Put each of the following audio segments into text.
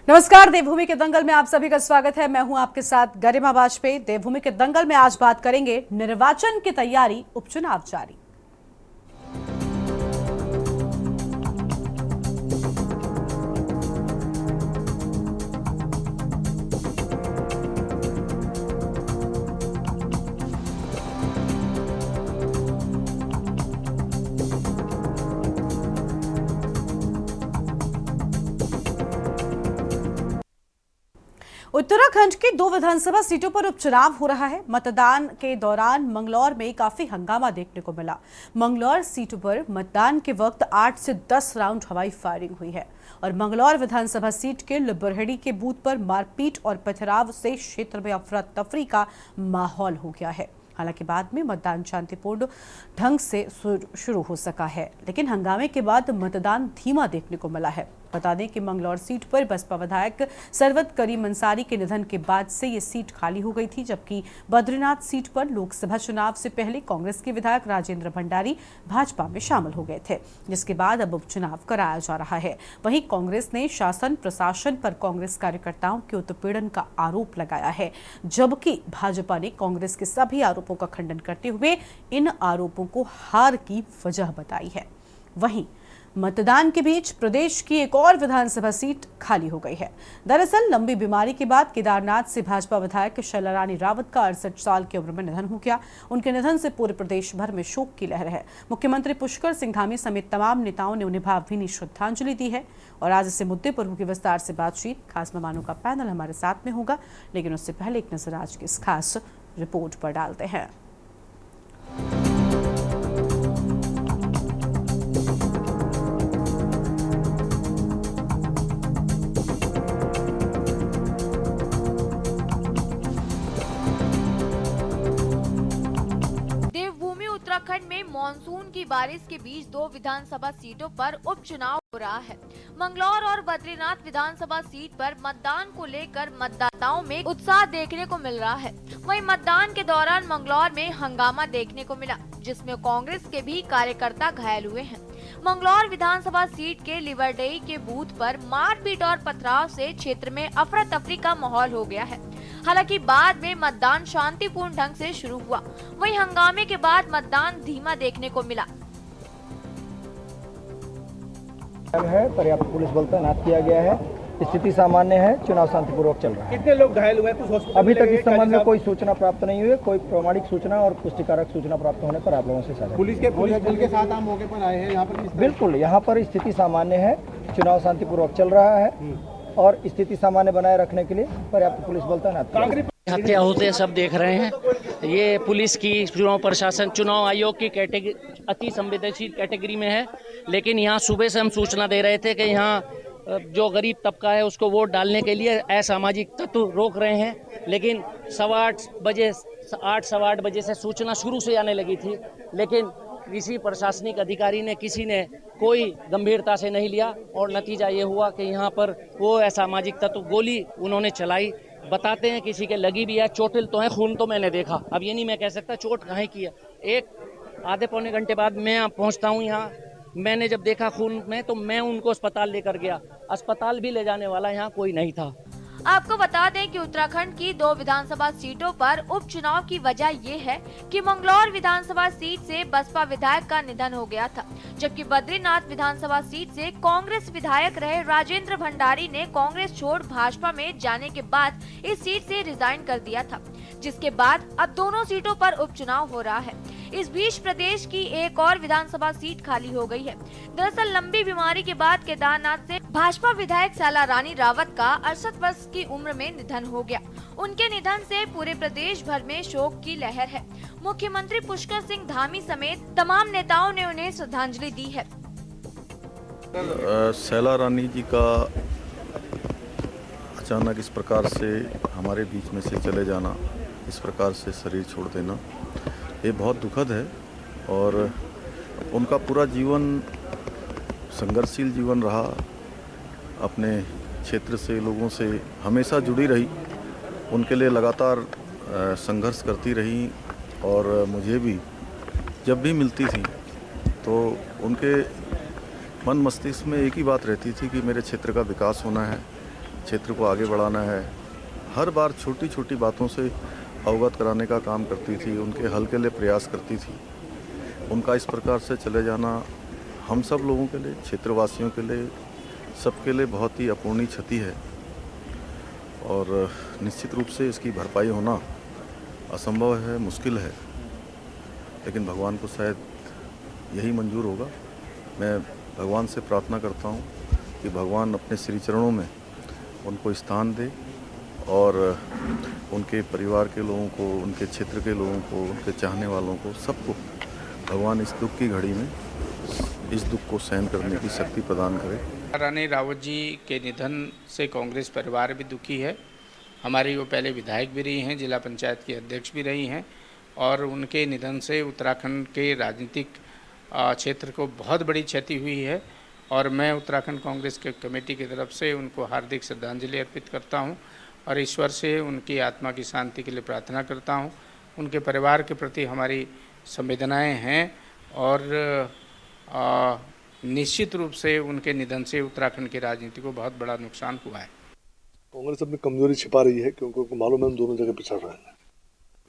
नमस्कार, देवभूमि के दंगल में आप सभी का स्वागत है। मैं हूं आपके साथ गरिमा वाजपेयी। देवभूमि के दंगल में आज बात करेंगे निर्वाचन की तैयारी, उपचुनाव जारी। उत्तराखंड की 2 विधानसभा सीटों पर उपचुनाव हो रहा है। मतदान के दौरान मंगलौर में काफी हंगामा देखने को मिला। मंगलौर सीट पर मतदान के वक्त 8 से 10 राउंड हवाई फायरिंग हुई है और मंगलौर विधानसभा सीट के लिबरहेड़ी के बूथ पर मारपीट और पथराव से क्षेत्र में अफरा तफरी का माहौल हो गया है। हालांकि बाद में मतदान शांतिपूर्ण ढंग से शुरू हो सका है, लेकिन हंगामे के बाद मतदान धीमा देखने को मिला है। बता दें कि मंगलौर सीट पर बसपा विधायक सरवत करीम अंसारी के निधन के बाद से ये सीट खाली हो गई थी, जबकि बद्रीनाथ सीट पर लोकसभा चुनाव से पहले कांग्रेस के विधायक राजेंद्र भंडारी भाजपा में शामिल हो गए थे, जिसके बाद अब उपचुनाव कराया जा रहा है। वहीं कांग्रेस ने शासन प्रशासन पर कांग्रेस कार्यकर्ताओं के उत्पीड़न का आरोप लगाया है, जबकि भाजपा ने कांग्रेस के सभी आरोपों का खंडन करते हुए इन आरोपों को हार की वजह बताई है। वहीं मतदान के बीच प्रदेश की एक और विधानसभा सीट खाली हो गई है। दरअसल लंबी बीमारी के बाद केदारनाथ से भाजपा विधायक शैलारानी रावत का 68 साल की उम्र में निधन हो गया। उनके निधन से पूरे प्रदेश भर में शोक की लहर है। मुख्यमंत्री पुष्कर सिंह धामी समेत तमाम नेताओं ने उन्हें भावभीनी श्रद्धांजलि दी है और आज इस मुद्दे पर होगी विस्तार से बातचीत। खास मेहमानों का पैनल हमारे साथ में होगा, लेकिन उससे पहले एक नजर आज की इस खास रिपोर्ट पर डालते हैं। उत्तराखंड में मानसून की बारिश के बीच 2 विधानसभा सीटों पर उपचुनाव हो रहा है। मंगलौर और बद्रीनाथ विधानसभा सीट पर मतदान को लेकर मतदाताओं में उत्साह देखने को मिल रहा है। वहीं मतदान के दौरान मंगलौर में हंगामा देखने को मिला, जिसमें कांग्रेस के भी कार्यकर्ता घायल हुए हैं। मंगलौर विधानसभा सीट के लिबरहेड़ी के बूथ पर मारपीट और पथराव से क्षेत्र में अफरा तफरी का माहौल हो गया है। हालांकि बाद में मतदान शांतिपूर्ण ढंग से शुरू हुआ। वहीं हंगामे के बाद मतदान धीमा देखने को मिला। पर्याप्त पुलिस बल तैनात किया गया है। स्थिति सामान्य है। चुनाव शांतिपूर्वक चल रहा है। कितने लोग घायल हुए कुछ हॉस्पिटल? अभी तक इस संबंध में कोई सूचना प्राप्त नहीं हुई है। कोई प्रामाणिक सूचना और पुष्टिकारक सूचना प्राप्त होने पर आप लोगों से साझा। पुलिस बल के साथ आप मौके पर आए हैं यहाँ पर? बिल्कुल, यहाँ पर स्थिति सामान्य है। चुनाव शांतिपूर्वक चल रहा है और स्थिति सामान्य बनाए रखने के लिए पर्याप्त पुलिस बल तैनात। हत्या होते सब देख रहे हैं। ये पुलिस की, चुनाव प्रशासन, चुनाव आयोग की कैटेगरी अति संवेदनशील कैटेगरी में है। लेकिन यहाँ सुबह से हम सूचना दे रहे थे कि यहाँ जो गरीब तबका है उसको वोट डालने के लिए असामाजिक तत्व रोक रहे हैं। लेकिन 8:15 बजे से सूचना शुरू से आने लगी थी, लेकिन किसी प्रशासनिक अधिकारी ने, किसी ने कोई गंभीरता से नहीं लिया और नतीजा ये हुआ कि यहाँ पर वो असामाजिक तत्व गोली उन्होंने चलाई। बताते हैं किसी के लगी भी है, चोटिल तो है, खून तो मैंने देखा। अब ये नहीं मैं कह सकता चोट कहाँ की है। एक आधे पौने घंटे बाद मैं पहुँचता हूँ यहाँ। मैंने जब देखा खून में तो मैं उनको अस्पताल लेकर गया। अस्पताल भी ले जाने वाला यहाँ कोई नहीं था। आपको बता दें कि उत्तराखंड की 2 विधानसभा सीटों पर उपचुनाव की वजह ये है कि मंगलौर विधानसभा सीट से बसपा विधायक का निधन हो गया था, जबकि बद्रीनाथ विधानसभा सीट से कांग्रेस विधायक रहे राजेंद्र भंडारी ने कांग्रेस छोड़ भाजपा में जाने के बाद इस सीट से रिजाइन कर दिया था, जिसके बाद अब दोनों सीटों पर उपचुनाव हो रहा है। इस बीच प्रदेश की एक और विधानसभा सीट खाली हो गई है। दरअसल लंबी बीमारी के बाद केदारनाथ से भाजपा विधायक शैलारानी रावत का 68 वर्ष की उम्र में निधन हो गया। उनके निधन से पूरे प्रदेश भर में शोक की लहर है। मुख्यमंत्री पुष्कर सिंह धामी समेत तमाम नेताओं ने उन्हें श्रद्धांजलि दी है। शैलारानी जी का अचानक इस प्रकार से हमारे बीच में से चले जाना, इस प्रकार से शरीर छोड़ देना, ये बहुत दुखद है। और उनका पूरा जीवन संघर्षशील जीवन रहा। अपने क्षेत्र से, लोगों से हमेशा जुड़ी रही, उनके लिए लगातार संघर्ष करती रही। और मुझे भी जब भी मिलती थी तो उनके मन मस्तिष्क में एक ही बात रहती थी कि मेरे क्षेत्र का विकास होना है क्षेत्र को आगे बढ़ाना है। हर बार छोटी छोटी बातों से अवगत कराने का काम करती थी, उनके हल के लिए प्रयास करती थी। उनका इस प्रकार से चले जाना हम सब लोगों के लिए, क्षेत्रवासियों के लिए, सबके लिए बहुत ही अपूर्णीय क्षति है और निश्चित रूप से इसकी भरपाई होना असंभव है, मुश्किल है, लेकिन भगवान को शायद यही मंजूर होगा। मैं भगवान से प्रार्थना करता हूँ कि भगवान अपने श्री चरणों में उनको स्थान दे और उनके परिवार के लोगों को, उनके क्षेत्र के लोगों को, उनके चाहने वालों को, सबको भगवान इस दुख की घड़ी में इस दुख को सहन करने की शक्ति प्रदान करे। रानी रावत जी के निधन से कांग्रेस परिवार भी दुखी है। हमारी वो पहले विधायक भी रही हैं, जिला पंचायत की अध्यक्ष भी रही हैं और उनके निधन से उत्तराखंड के राजनीतिक क्षेत्र को बहुत बड़ी क्षति हुई है और मैं उत्तराखंड कांग्रेस के कमेटी की तरफ से उनको हार्दिक श्रद्धांजलि अर्पित करता हूं और ईश्वर से उनकी आत्मा की शांति के लिए प्रार्थना करता हूं। उनके परिवार के प्रति हमारी संवेदनाएं हैं और निश्चित रूप से उनके निधन से उत्तराखंड की राजनीति को बहुत बड़ा नुकसान हुआ है। कांग्रेस अपनी कमजोरी छिपा रही है क्योंकि उनको मालूम है हम दोनों जगह पिछड़ रहे हैं,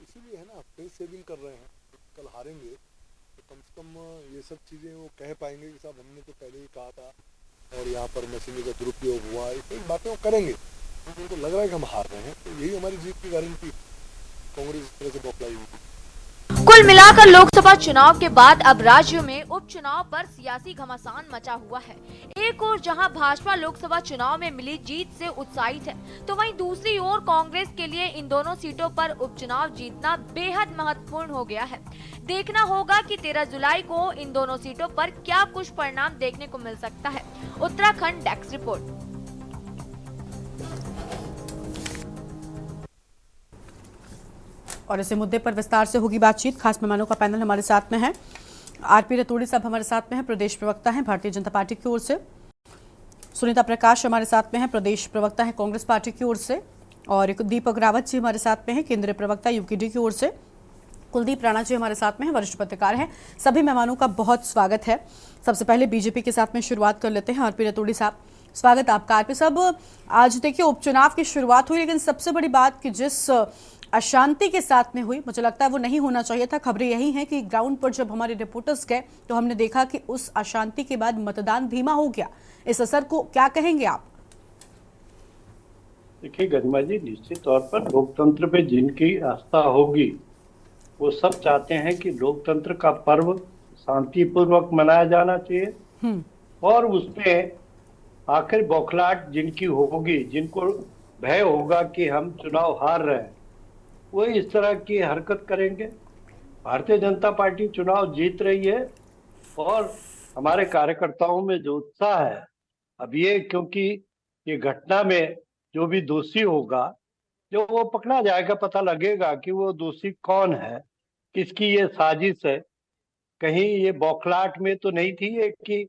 इसीलिए है ना फेस सेविंग कर रहे हैं। कल हारेंगे तो कम से कम ये सब चीज़ें वो कह पाएंगे कि साहब हमने तो पहले ही कहा था और यहाँ पर मशीनरी का दुरुपयोग हुआ, ये सब बातें वो करेंगे। उनको लग रहा है कि हम हार रहे हैं, तो यही हमारी जीत की गारंटी। कांग्रेस इस तरह से बौखलाई हुई। कुल मिलाकर लोकसभा चुनाव के बाद अब राज्य में उपचुनाव पर सियासी घमासान मचा हुआ है। एक ओर जहां भाजपा लोकसभा चुनाव में मिली जीत से उत्साहित है, तो वहीं दूसरी ओर कांग्रेस के लिए इन दोनों सीटों पर उपचुनाव जीतना बेहद महत्वपूर्ण हो गया है। देखना होगा कि 13 जुलाई को इन दोनों सीटों पर क्या कुछ परिणाम देखने को मिल सकता है। Uttarakhand desk report. और इसी मुद्दे पर विस्तार से होगी बातचीत। खास मेहमानों का पैनल हमारे साथ में है। आरपी रतूड़ी साहब हमारे साथ में हैं, प्रदेश प्रवक्ता हैं भारतीय जनता पार्टी की ओर से। सुनीता प्रकाश हमारे साथ में हैं, प्रदेश प्रवक्ता हैं कांग्रेस पार्टी की ओर से। और एक दीपक रावत जी हमारे साथ में हैं, केंद्रीय प्रवक्ता यूकेडी की ओर से। कुलदीप राणा जी हमारे साथ में हैं, वरिष्ठ पत्रकार हैं। सभी मेहमानों का बहुत स्वागत है। सबसे पहले बीजेपी के साथ में शुरुआत कर लेते हैं। आरपी रतूड़ी साहब, स्वागत आपका। आरपी साहब, आज देखिए उपचुनाव की शुरुआत हुई, लेकिन सबसे बड़ी बात कि जिस अशांति के साथ में हुई, मुझे लगता है वो नहीं होना चाहिए था। खबरें यही हैं कि ग्राउंड पर जब हमारे रिपोर्टर्स गए तो हमने देखा कि उस अशांति के बाद मतदान धीमा हो गया। इस असर को क्या कहेंगे आप? देखिए गरिमा जी, निश्चित तौर पर लोकतंत्र पे जिनकी आस्था होगी वो सब चाहते हैं कि लोकतंत्र का पर्व शांतिपूर्वक मनाया जाना चाहिए और उसमें आखिर बौखलाहट जिनकी होगी, जिनको भय होगा कि हम चुनाव हार रहे हैं, वो इस तरह की हरकत करेंगे। भारतीय जनता पार्टी चुनाव जीत रही है और हमारे कार्यकर्ताओं में जो उत्साह है, अब ये क्योंकि ये घटना में जो भी दोषी होगा, जो वो पकड़ा जाएगा, पता लगेगा कि वो दोषी कौन है, किसकी ये साजिश है। कहीं ये बौखलाहट में तो नहीं थी ये कि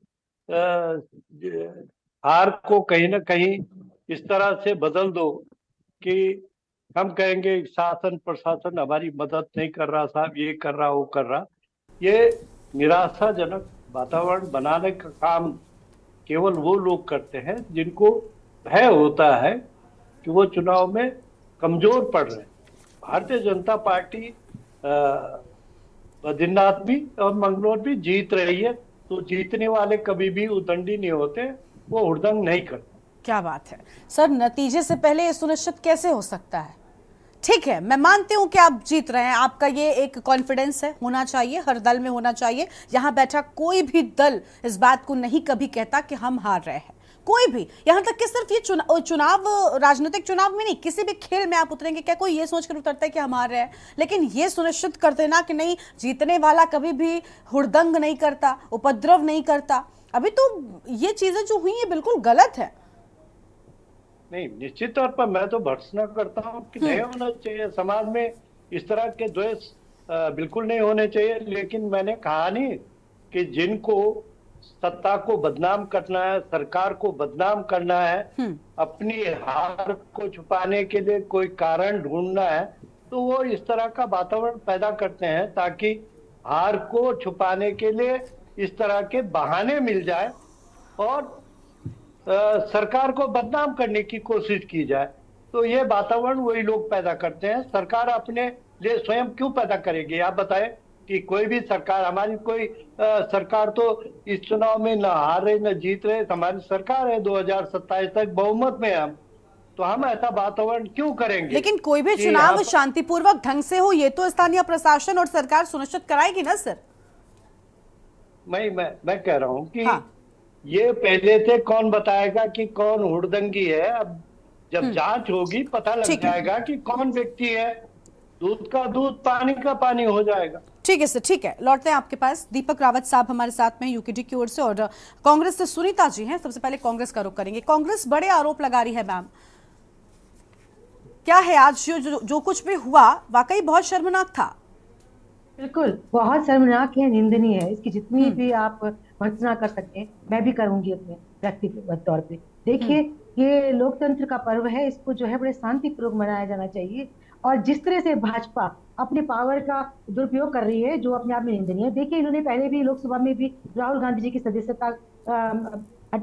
हार को कहीं ना कहीं इस तरह से बदल दो कि हम कहेंगे शासन प्रशासन हमारी मदद नहीं कर रहा, साहब ये कर रहा वो कर रहा। ये निराशाजनक वातावरण बनाने का काम केवल वो लोग करते हैं जिनको भय होता है कि वो चुनाव में कमजोर पड़ रहे हैं। भारतीय जनता पार्टी बद्रीनाथ भी और मंगलौर भी जीत रही है, तो जीतने वाले कभी भी उदंडी नहीं होते, वो हुड़दंग नहीं करते। क्या बात है सर, नतीजे से पहले ये सुनिश्चित कैसे हो सकता है? ठीक है, मैं मानती हूं कि आप जीत रहे हैं, आपका ये एक कॉन्फिडेंस है, होना चाहिए, हर दल में होना चाहिए। यहां बैठा कोई भी दल इस बात को नहीं कभी कहता कि हम हार रहे हैं, कोई भी। यहां तक कि सिर्फ ये चुनाव राजनीतिक चुनाव में नहीं, किसी भी खेल में आप उतरेंगे, क्या कोई ये सोचकर उतरता है कि हम हार रहे हैं? लेकिन ये सुनिश्चित कर देना कि नहीं, जीतने वाला कभी भी हुड़दंग नहीं करता, उपद्रव नहीं करता, अभी तो ये चीजें जो हुई है बिल्कुल गलत है। नहीं, निश्चित तौर पर मैं तो भर्त्सना करता हूँ कि नहीं होना चाहिए, समाज में इस तरह के द्वेष बिल्कुल नहीं होने चाहिए। लेकिन मैंने कहा नहीं कि जिनको सत्ता को बदनाम करना है, सरकार को बदनाम करना है, अपनी हार को छुपाने के लिए कोई कारण ढूंढना है, तो वो इस तरह का वातावरण पैदा करते हैं ताकि हार को छुपाने के लिए इस तरह के बहाने मिल जाए और सरकार को बदनाम करने की कोशिश की जाए। तो ये वातावरण वही लोग पैदा करते हैं। सरकार अपने लिए स्वयं क्यों पैदा करेगी? आप बताएं कि कोई भी सरकार, हमारी कोई सरकार तो इस चुनाव में न हार रहे न जीत रहे। हमारी सरकार है 2027 तक बहुमत में हम, तो हम ऐसा वातावरण क्यों करेंगे? लेकिन कोई भी कि चुनाव शांतिपूर्वक ढंग से हो, ये तो स्थानीय प्रशासन और सरकार सुनिश्चित कराएगी ना सर। मैं कह रहा हूं कि हाँ। ये पहले से कौन बताएगा कि कौन हुड़दंगी है? अब जब जांच होगी पता लग ठीक है। जाएगा कि कौन व्यक्ति है। दूध का दूध, पानी का पानी हो जाएगा। ठीक है सर, ठीक है। लौटते हैं आपके पास। दीपक रावत साहब हमारे साथ में यूकेडी की ओर से, और कांग्रेस से सुनीता जी हैं। सबसे पहले कांग्रेस का रुख करेंगे। कांग्रेस बड़े आरोप लगा रही है मैम, क्या है आज जो कुछ भी हुआ वाकई बहुत शर्मनाक था। बिल्कुल, बहुत शर्मनाक है, निंदनीय है। इसकी जितनी भी आप भर्त्सना कर सकते हैं मैं भी करूंगी अपने व्यक्तिगत तौर पे। देखिए, ये लोकतंत्र का पर्व है, इसको जो है बड़े शांतिपूर्वक मनाया जाना चाहिए। और जिस तरह से भाजपा अपने पावर का दुरुपयोग कर रही है, जो अपने आप में निंदनीय है। देखिए, इन्होंने पहले भी लोकसभा में भी राहुल गांधी जी की सदस्यता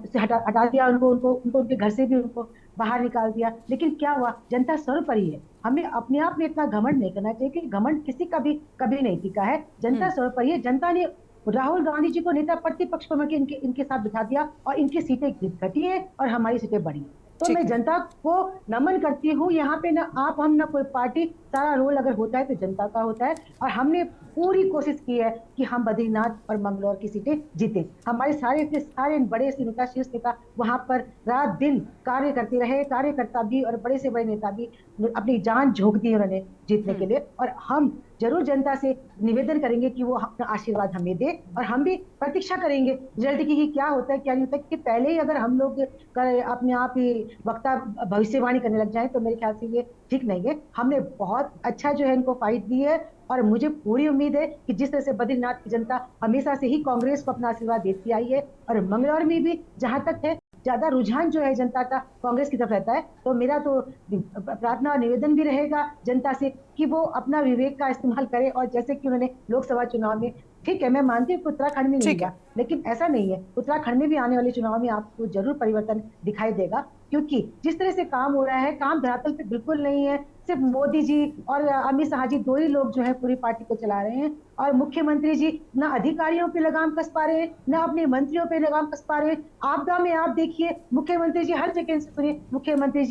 से हटा दिया, उनको उनके घर से भी उनको बाहर निकाल दिया। लेकिन क्या हुआ? जनता सर्वोपरि है। हमें अपने आप में इतना घमंड नहीं करना चाहिए कि घमंड किसी का भी कभी नहीं टिका है। जनता सर्वोपरि है। जनता ने राहुल गांधी जी को नेता प्रतिपक्ष पर इनके साथ बिठा दिया और इनकी सीटें घटी है और हमारी सीटें बढ़ी। तो मैं जनता को नमन करती हूँ। यहाँ पे ना आप, हम, ना कोई पार्टी, सारा रोल अगर होता है तो जनता का होता है। और हमने पूरी कोशिश की है कि हम बद्रीनाथ और मंगलौर की सीटें जीते। हमारे सारे बड़े से नेता, शीर्ष नेता वहां पर रात दिन कार्य करते रहे। कार्यकर्ता भी और बड़े से बड़े नेता भी अपनी जान झोंक दी उन्होंने जीतने के लिए। और हम जरूर जनता से निवेदन करेंगे कि वो अपना आशीर्वाद हमें दे, और हम भी प्रतीक्षा करेंगे रिजल्ट की कि क्या होता है क्या नहीं होता है। कि पहले ही अगर हम लोग अपने आप ही वक्ता भविष्यवाणी करने लग जाए तो मेरे ख्याल से ये ठीक नहीं है। हमने बहुत अच्छा जो है इनको फाइट दी है, और मुझे पूरी उम्मीद है कि जिस तरह से बद्रीनाथ की जनता हमेशा से ही कांग्रेस को अपना आशीर्वाद देती आई है, और मंगलौर में भी जहां तक है ज्यादा रुझान जो है जनता का कांग्रेस की तरफ रहता है। तो मेरा तो प्रार्थना और निवेदन भी रहेगा जनता से कि वो अपना विवेक का इस्तेमाल करे। और जैसे कि उन्होंने लोकसभा चुनाव में, ठीक है, मैं मानती हूँ कि उत्तराखंड में नहीं हुआ, लेकिन ऐसा नहीं है, उत्तराखंड में भी आने वाले चुनाव में आपको जरूर परिवर्तन दिखाई देगा। क्योंकि जिस तरह से काम हो रहा है, काम धरातल पे बिल्कुल नहीं है। सिर्फ मोदी जी और अमित शाह जी दो ही लोग जो है पूरी पार्टी को चला रहे हैं, और मुख्यमंत्री जी ना अधिकारियों पे लगाम कस पा रहे हैं, ना अपने मंत्रियों पे लगाम कस पा रहे हैं। आपदा में आप देखिए, मुख्यमंत्री जी हर जगह से सुनिए मुख्यमंत्री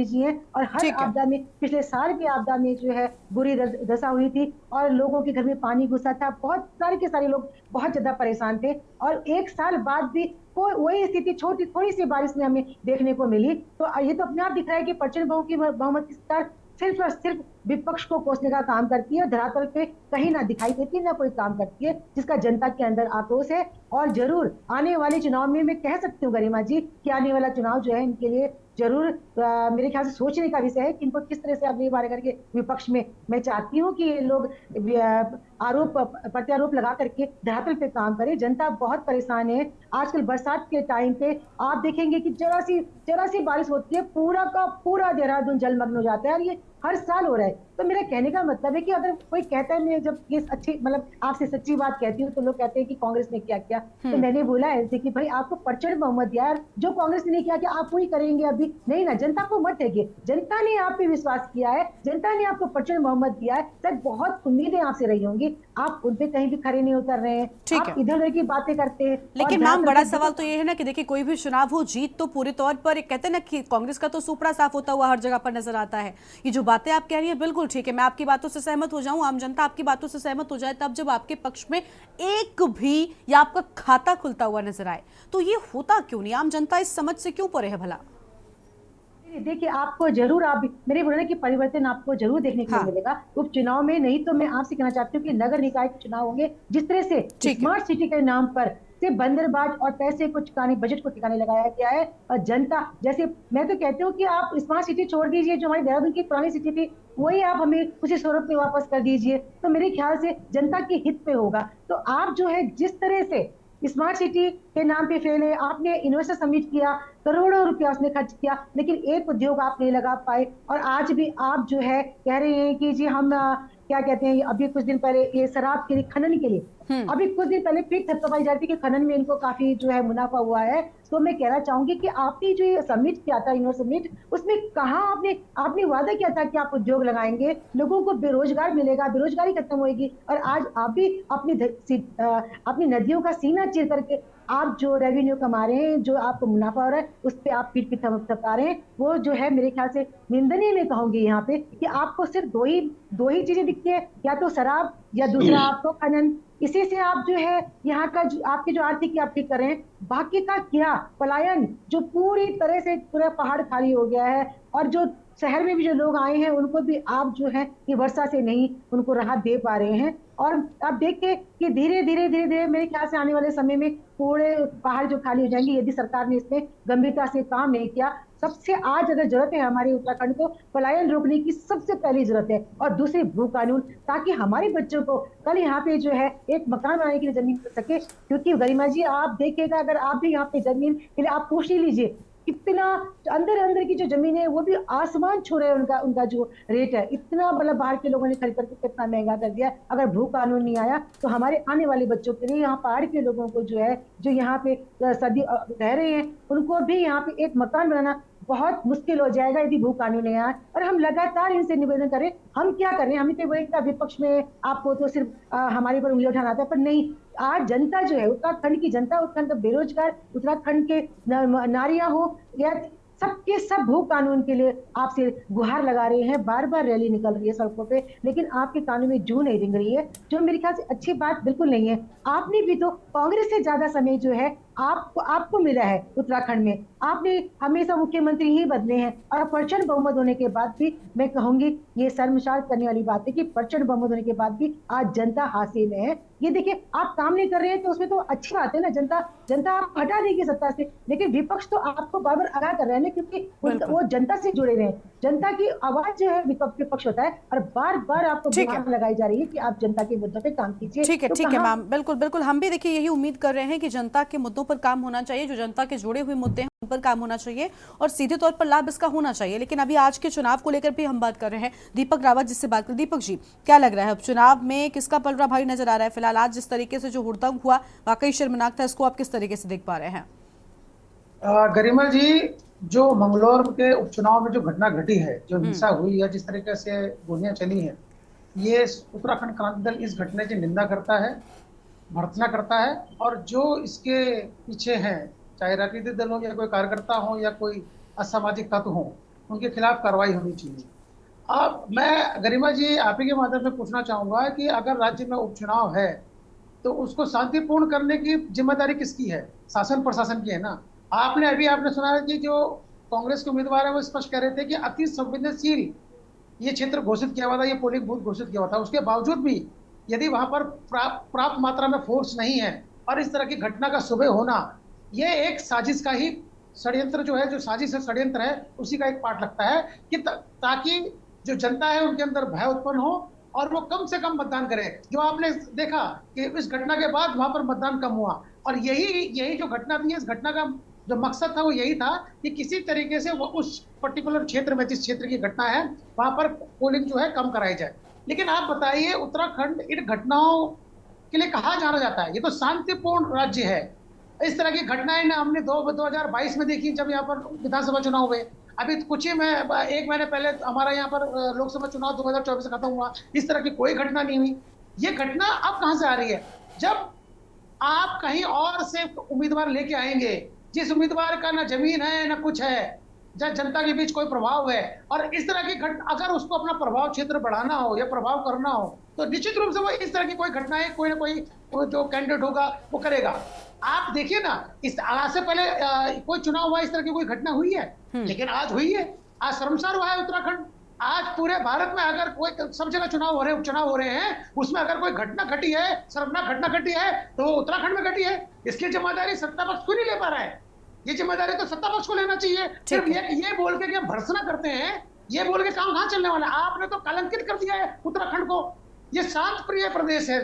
जी हैं, और हर आपदा में, पिछले साल की आपदा में जो है बुरी दशा हुई थी और लोगों के घर में पानी घुसा था। बहुत सारे के सारे लोग बहुत ज्यादा परेशान थे, और एक साल बाद भी वही स्थिति थोड़ी सी बारिश में हमें देखने को मिली। तो ये तो अपने आप दिख रहा है कि प्रचंड बहुमत की सरकार सिर्फ और सिर्फ विपक्ष को कोसने का काम करती है। धरातल पे कहीं ना दिखाई देती है, ना कोई काम करती है जिसका जनता के अंदर आक्रोश है। और जरूर आने वाले चुनाव में मैं कह सकती हूँ गरिमा जी कि आने वाला चुनाव जो है इनके लिए जरूर मेरे ख्याल से सोचने का विषय है कि इनको किस तरह से अगली बार करके विपक्ष में, मैं चाहती हूँ कि ये लोग आरोप प्रत्यारोप लगा करके धरातल पे काम करें। जनता बहुत परेशान है। आजकल बरसात के टाइम पे आप देखेंगे कि जरा सी बारिश होती है, पूरा का पूरा देहरादून जलमग्न हो जाता है, और ये हर साल हो रहा है। तो मेरा कहने का मतलब है कि अगर कोई कहता है, मैं जब ये अच्छी, मतलब आपसे सच्ची बात कहती हूँ, तो लोग कहते हैं कि कांग्रेस ने क्या किया। तो मैंने बोला ऐसे कि भाई आपको प्रचंड बहुमत दिया है, जो कांग्रेस ने नहीं किया कि आप वही करेंगे अभी, नहीं ना। जनता को मत देंगे, जनता ने आप पे विश्वास किया है, जनता ने आपको प्रचंड बहुमत दिया है। सर, बहुत उम्मीदें आपसे रही होंगी, आप उन पे कहीं भी खड़े नहीं उतर रहे हैं, आप इधर उधर की बातें करते हैं। लेकिन मैम, बड़ा सवाल तो ये है ना कि देखिए, कोई भी चुनाव हो, जीत तो पूरे तौर पर, कहते हैं ना कि कांग्रेस का तो सुपड़ा साफ होता हुआ हर जगह पर नजर आता है। ये जो बातें आप कह रही है बिल्कुल ठीक है, मैं आपकी बातों से सहमत हो जाऊं, आम जनता आपकी बातों से सहमत हो जाए, तब जब आपके पक्ष में एक भी या आपका खाता खुलता हुआ नजर आए। तो ये होता क्यों नहीं? आम जनता इस समझ से क्यों परे है भला? देखिए, आपको जरूर, आप मेरे बोलने की परिवर्तन आपको जरूर देखने को मिलेगा उपचुनाव में। नहीं तो मैं आपसे कहना चाहती हूँ कि नगर निकाय के चुनाव होंगे, जिस तरह से स्मार्ट सिटी के नाम पर सिर्फ बंदरबाज और पैसे को ठिकाने, बजट को ठिकाने लगाया गया है। और जनता, जैसे मैं तो कहती हूँ कि आप स्मार्ट सिटी छोड़ दीजिए, जो हमारी देहरादून की पुरानी सिटी थी वही आप हमें उसी स्वरूप में वापस कर दीजिए, तो मेरे ख्याल से जनता के हित पे होगा। तो आप जो है जिस तरह से स्मार्ट सिटी के नाम पे फेल है, आपने इन्वेस्टर समिट किया, करोड़ों रुपया उसने खर्च किया, लेकिन एक उद्योग आप नहीं लगा पाए। और आज भी आप जो है कह रहे हैं कि जी हम क्या कहते हैं, अभी कुछ दिन पहले ये शराब के लिए, खनन के लिए अभी कुछ दिन पहले फिर थपथपाई जा रही थी कि खनन में इनको काफी जो है मुनाफा हुआ है। तो मैं कहना चाहूंगी कि आपने जो ये समिट किया था, यूनिवर्सल समिट, उसमें कहा आपने वादा किया था कि आप उद्योग लगाएंगे, लोगों को बेरोजगार मिलेगा, बेरोजगारी खत्म होगी, और आज आप भी अपनी नदियों का सीना चीर करके आप जो रेवेन्यू कमा रहे हैं, जो आपको मुनाफा हो रहा है, उस पे आप पीठ पे थपथपा रहे हैं। वो जो है मेरे ख्याल से निंदनीय मैं कहूंगी यहाँ पे कि आपको सिर्फ दो ही चीजें दिखती है, या तो शराब या दूसरा आपको खनन। इसी से आप जो है यहाँ का आपकी जो आर्थिक आप ठीक करें, बाकी का क्या पलायन, जो पूरी तरह से पूरा पहाड़ खाली हो गया है, और जो शहर में भी जो लोग आए हैं उनको भी आप जो है ये वर्षा से नहीं उनको राहत दे पा रहे हैं। और आप देखिए कि धीरे धीरे मेरे ख्याल से आने वाले समय में पूरे पहाड़ जो खाली हो जाएंगे यदि सरकार ने इसमें गंभीरता से काम नहीं किया। सबसे आज अगर जरूरत है हमारे उत्तराखंड को पलायन रोकने की, सबसे पहली जरूरत है, और दूसरी भू कानून, ताकि हमारे बच्चों को कल यहाँ पे जो है एक मकान बनाने के लिए जमीन मिल सके। क्योंकि गरिमा जी आप देखिएगा, अगर आप भी यहाँ पे जमीन के लिए आप पूछ ही लीजिए, कितना अंदर की जो जमीन है वो भी आसमान छू रहे हैं, उनका जो रेट है, इतना मतलब बाहर के लोगों ने खरीद करके कितना महंगा कर दिया। अगर भू कानून नहीं आया तो हमारे आने वाले बच्चों के लिए, यहाँ पहाड़ के लोगों को जो है, जो यहाँ पे सदी रह रहे हैं, उनको भी यहाँ पे एक मकान बनाना बहुत मुश्किल हो जाएगा यदि भू कानून नहीं आया। और हम लगातार इनसे निवेदन करें, हम क्या करें, हमें तो वही विपक्ष में आपको तो सिर्फ हमारे पर उंगली उठाना आता है, पर नहीं, आज जनता जो है, उत्तराखंड की जनता, उत्तराखंड का बेरोजगार, उत्तराखंड के नारियां हो या सबके सब भू कानून के लिए आपसे गुहार लगा रहे हैं। बार बार रैली निकल रही है सड़कों पे, लेकिन आपके कानों में जू नहीं रिंग रही है, जो मेरे ख्याल से अच्छी बात बिल्कुल नहीं है। आपने भी तो कांग्रेस से ज्यादा समय जो है आपको मिला है उत्तराखंड में, आपने हमेशा मुख्यमंत्री ही बदले हैं, और प्रचंड बहुमत होने के बाद भी मैं कहूंगी ये शर्मसार करने वाली बात है कि प्रचंड बहुमत होने के बाद भी आज जनता हाशिए में है। ये देखिए, आप काम नहीं कर रहे हैं तो उसमें तो अच्छी बात है ना, जनता आप हटा देगी सत्ता से, लेकिन विपक्ष तो आपको बार बार आगाह कर रहे हैं ना, क्योंकि वो जनता से जुड़े रहे हैं। जनता की आवाज जो है विपक्ष होता है, और बार बार आपको गुहार लगाई जा रही है कि आप जनता के मुद्दों पे काम कीजिए। ठीक है मैम, बिल्कुल हम भी देखिए यही उम्मीद कर रहे हैं कि जनता के मुद्दों पर काम होना चाहिए, जो जनता के जुड़े हुए मुद्दे हैं उन पर काम होना चाहिए, और सीधे तौर पर लाभ इसका होना चाहिए। लेकिन अभी आज के चुनाव को लेकर भी हम बात कर रहे हैं। दीपक रावत जिससे बात कर, दीपक जी क्या लग रहा है, अब चुनाव में किसका पलड़ा भारी नजर आ रहा है फिलहाल? आज जिस तरीके से जो हुड़दंग हुआ वाकई शर्मनाक था, इसको आप किस तरीके से देख पा रहे हैं? गरिमा जी, जो मंगलौर के उपचुनाव में जो घटना घटी है, जो हिंसा हुई है, जिस तरीके से गोलियां चली हैं, ये उत्तराखंड क्रांति दल इस घटना की निंदा करता है, भर्त्सना करता है, और जो इसके पीछे हैं, चाहे राजनीतिक दल हो या कोई कार्यकर्ता हो या कोई असामाजिक तत्व हो, उनके खिलाफ कार्रवाई होनी चाहिए। अब मैं गरिमा जी आप ही के माध्यम से पूछना चाहूंगा कि अगर राज्य में उपचुनाव है तो उसको शांतिपूर्ण करने की जिम्मेदारी किसकी है? शासन प्रशासन की है ना। आपने सुना है कि जो कांग्रेस के उम्मीदवार है वो स्पष्ट कह रहे थे कि अति संवेदनशील ये क्षेत्र घोषित किया हुआ था, ये पोलिंग बूथ घोषित किया हुआ था, उसके बावजूद भी यदि वहां पर प्राप्त मात्रा में फोर्स नहीं है और इस तरह की घटना का सुबह होना, ये एक साजिश का ही षड्यंत्र जो है, जो साजिश है, षड्यंत्र है, उसी का एक पार्ट लगता है कि ताकि जो जनता है उनके अंदर भय उत्पन्न हो और वो कम से कम मतदान करें। जो आपने देखा कि इस घटना के बाद वहां पर मतदान कम हुआ, और यही जो घटना थी, इस घटना का जो मकसद था वो यही था कि किसी तरीके से वो उस पर्टिकुलर क्षेत्र में, जिस क्षेत्र की घटना है, वहां पर पोलिंग जो है कम कराई जाए। लेकिन आप बताइए, उत्तराखंड इन घटनाओं के लिए कहा जाना जाता है, ये तो शांतिपूर्ण राज्य है। इस तरह की घटनाएं ना हमने 2022 में देखी, जब यहाँ पर विधानसभा चुनाव हुए। अभी कुछ ही में 1 महीने पहले हमारा यहाँ पर लोकसभा चुनाव 2024 से खत्म हुआ, इस तरह की कोई घटना नहीं हुई। ये घटना अब कहां से आ रही है? जब आप कहीं और से उम्मीदवार लेके आएंगे, जिस उम्मीदवार का ना जमीन है ना कुछ है, जब जनता के बीच कोई प्रभाव है, और इस तरह की घटना अगर उसको अपना प्रभाव क्षेत्र बढ़ाना हो या प्रभाव करना हो, तो निश्चित रूप से वो इस तरह की कोई घटनाएं कोई ना कोई जो कैंडिडेट होगा वो करेगा। आप देखिए ना, इस आज से पहले कोई चुनाव हुआ, इस तरह की कोई घटना हुई है? लेकिन आज हुई है। आज शर्मसार हुआ है उत्तराखंड। आज पूरे भारत में अगर कोई सब जगह उपचुनाव हो रहे हैं, उसमें अगर कोई घटना घटी है, शर्मनाक घटना घटी है, तो उत्तराखंड में घटी है। इसकी जिम्मेदारी सत्ता पक्ष क्यों नहीं ले पा रहा है? ये जिम्मेदारी तो सत्ता पक्ष को लेना चाहिए। सिर्फ ये बोल के हम भर्त्सना करते हैं, ये बोल के काम कहां चलने वाला है? आपने तो कलंकित कर दिया है उत्तराखंड को। ये शांत प्रिय प्रदेश है,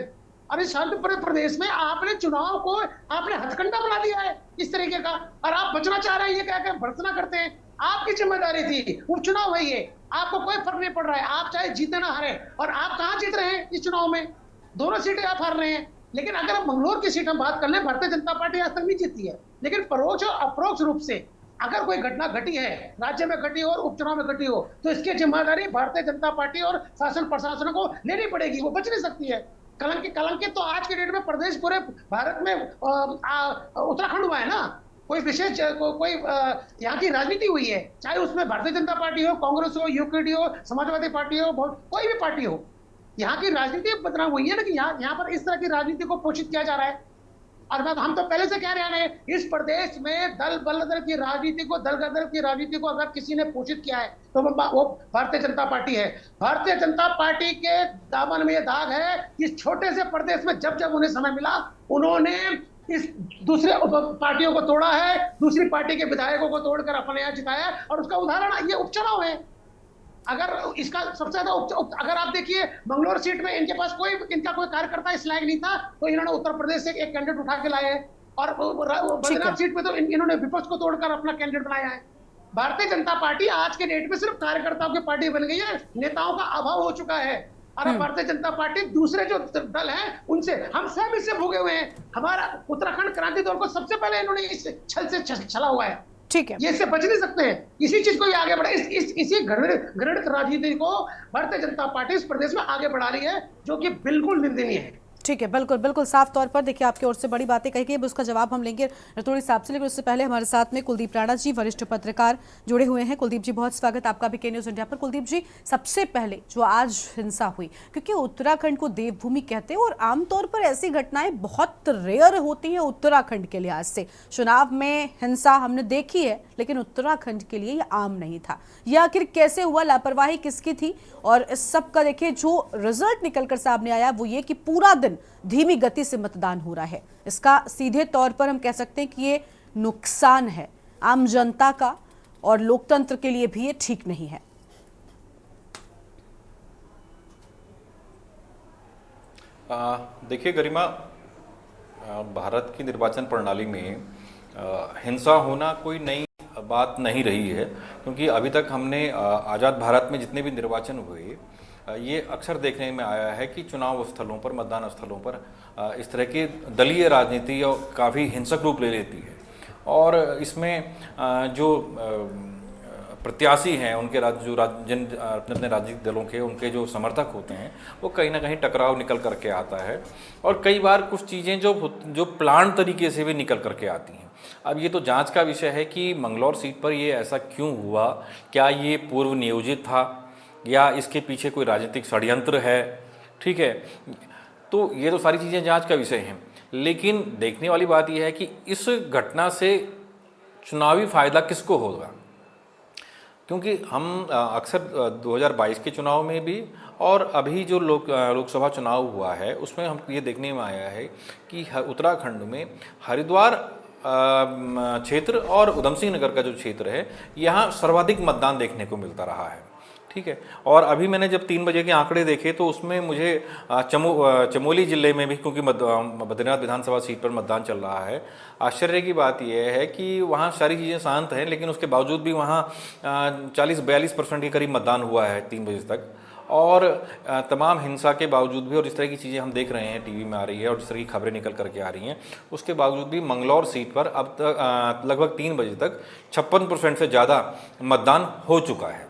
और इस शांत प्रिय प्रदेश में आपने चुनाव को आपने हथकंडा बना दिया है इस तरीके का, और आप बचना चाह रहे हैं, ये कहकर भर्त्सना करते हैं। आपकी जिम्मेदारी थी, उपचुनाव है ये, आपको कोई फर्क नहीं पड़ रहा है, आप चाहे जीते ना हारे। और आप कहाँ जीत रहे हैं इस चुनाव में? दोनों सीटें आप हार रहे हैं। लेकिन अगर हम मंगलौर की सीट हम बात कर लें, भारतीय जनता पार्टी आज तक नहीं जीती है, लेकिन परोक्ष और अप्रोक्ष रूप से अगर कोई घटना घटी है, राज्य में घटी हो और उपचुनाव में घटी हो, तो इसकी जिम्मेदारी भारतीय जनता पार्टी और शासन प्रशासन को लेनी पड़ेगी। वो बच नहीं सकती है। कलंकित तो आज के डेट में प्रदेश पूरे भारत में उत्तराखंड हुआ है ना। कोई विशेष कोई यहाँ की राजनीति हुई है, चाहे उसमें भारतीय जनता पार्टी हो, कांग्रेस हो, यूकेडी हो, समाजवादी पार्टी हो, कोई भी पार्टी हो, यहाँ की राजनीति बदनाम हुई है ना कि यहाँ पर इस तरह की राजनीति को पोषित किया जा रहा है। और हम तो पहले से कह रहे हैं, इस प्रदेश में दल बदल की राजनीति को, दल गदल की राजनीति को अगर किसी ने पोषित किया है तो वो भारतीय जनता पार्टी है। भारतीय जनता पार्टी के दामन में ये दाग है कि इस छोटे से प्रदेश में जब जब उन्हें समय मिला, उन्होंने इस दूसरे पार्टियों को तोड़ा है, दूसरी पार्टी के विधायकों को तोड़कर अपने यहाँ जिताया। और उसका उदाहरण ये उपचुनाव है। अगर इसका सबसे ज्यादा अगर आप देखिए, मंगलौर सीट में इनके पास इनका कोई कार्यकर्ता इस लायक नहीं था, तो इन्होंने उत्तर प्रदेश से एक कैंडिडेट उठा के लाए हैं। और बद्रीनाथ सीट में तो इन्होंने विपक्ष को तोड़कर अपना कैंडिडेट बनाया है। भारतीय जनता पार्टी आज के डेट में सिर्फ कार्यकर्ताओं की पार्टी बन गई है, नेताओं का अभाव हो चुका है। और अब भारतीय जनता पार्टी दूसरे जो दल हैं उनसे, हम सब इससे भोगे हुए हैं। हमारा उत्तराखंड क्रांति दौर को सबसे पहले इन्होंने इस छल से छला हुआ है। ठीक है, ये इससे बच नहीं सकते हैं। इसी चीज को ये आगे बढ़ा, इसी घृणित राजनीति को भारतीय जनता पार्टी इस प्रदेश में आगे बढ़ा रही है, जो कि बिल्कुल निंदनीय है। ठीक है, बिल्कुल बिल्कुल साफ तौर पर देखिए आपकी ओर से बड़ी बातें कही गई, उसका जवाब हम लेंगे रतौड़ी साहब से। लेकिन उससे पहले हमारे साथ में कुलदीप राणा जी, वरिष्ठ पत्रकार, जुड़े हुए हैं। कुलदीप जी, बहुत स्वागत आपका भी के न्यूज़ इंडिया पर। कुलदीप जी, सबसे पहले जो आज हिंसा हुई, क्योंकि उत्तराखंड को देवभूमि कहते हैं और आमतौर पर ऐसी घटनाएं बहुत रेयर होती हैं उत्तराखंड के लिहाज से। चुनाव में हिंसा हमने देखी है, लेकिन उत्तराखंड के लिए ये आम नहीं था। ये आखिर कैसे हुआ, लापरवाही किसकी थी? और इस सब का देखिए जो रिजल्ट निकलकर सामने आया वो ये कि पूरा दिन धीमी गति से मतदान हो रहा है। इसका सीधे तौर पर हम कह सकते हैं कि ये नुकसान है आम जनता का, और लोकतंत्र के लिए भी ये ठीक नहीं है। देखिए गरिमा, भारत की निर्वाचन प्रणाली में हिंसा होना कोई नई बात नहीं रही है, क्योंकि अभी तक हमने आज़ाद भारत में जितने भी निर्वाचन हुए, ये अक्सर देखने में आया है कि चुनाव स्थलों पर, मतदान स्थलों पर इस तरह की दलीय राजनीति काफ़ी हिंसक रूप ले लेती है। और इसमें जो प्रत्याशी हैं, उनके जिन अपने राजनीतिक दलों के उनके जो समर्थक होते हैं, वो कहीं ना कहीं टकराव निकल करके आता है। और कई बार कुछ चीज़ें जो प्लान तरीके से भी निकल करके आती हैं। अब ये तो जांच का विषय है कि मंगलौर सीट पर ये ऐसा क्यों हुआ, क्या ये पूर्व नियोजित था या इसके पीछे कोई राजनीतिक षड्यंत्र है, ठीक है। तो ये तो सारी चीज़ें जांच का विषय हैं। लेकिन देखने वाली बात यह है कि इस घटना से चुनावी फायदा किसको होगा, क्योंकि हम अक्सर 2022 के चुनाव में भी और अभी जो लोकसभा चुनाव हुआ है उसमें हम ये देखने में आया है कि उत्तराखंड में हरिद्वार क्षेत्र और उधम सिंह नगर का जो क्षेत्र है, यहाँ सर्वाधिक मतदान देखने को मिलता रहा है, ठीक है। और अभी मैंने जब 3 बजे के आंकड़े देखे तो उसमें मुझे चमोली जिले में भी, क्योंकि बद्रीनाथ विधानसभा सीट पर मतदान चल रहा है, आश्चर्य की बात यह है कि वहाँ सारी चीज़ें शांत हैं, लेकिन उसके बावजूद भी वहाँ 40-42% के करीब मतदान हुआ है 3 बजे तक। और तमाम हिंसा के बावजूद भी, और इस तरह की चीज़ें हम देख रहे हैं टीवी में आ रही है और जिस तरह की खबरें निकल करके आ रही हैं, उसके बावजूद भी मंगलौर सीट पर अब तक लगभग 3 बजे तक 56% से ज़्यादा मतदान हो चुका है,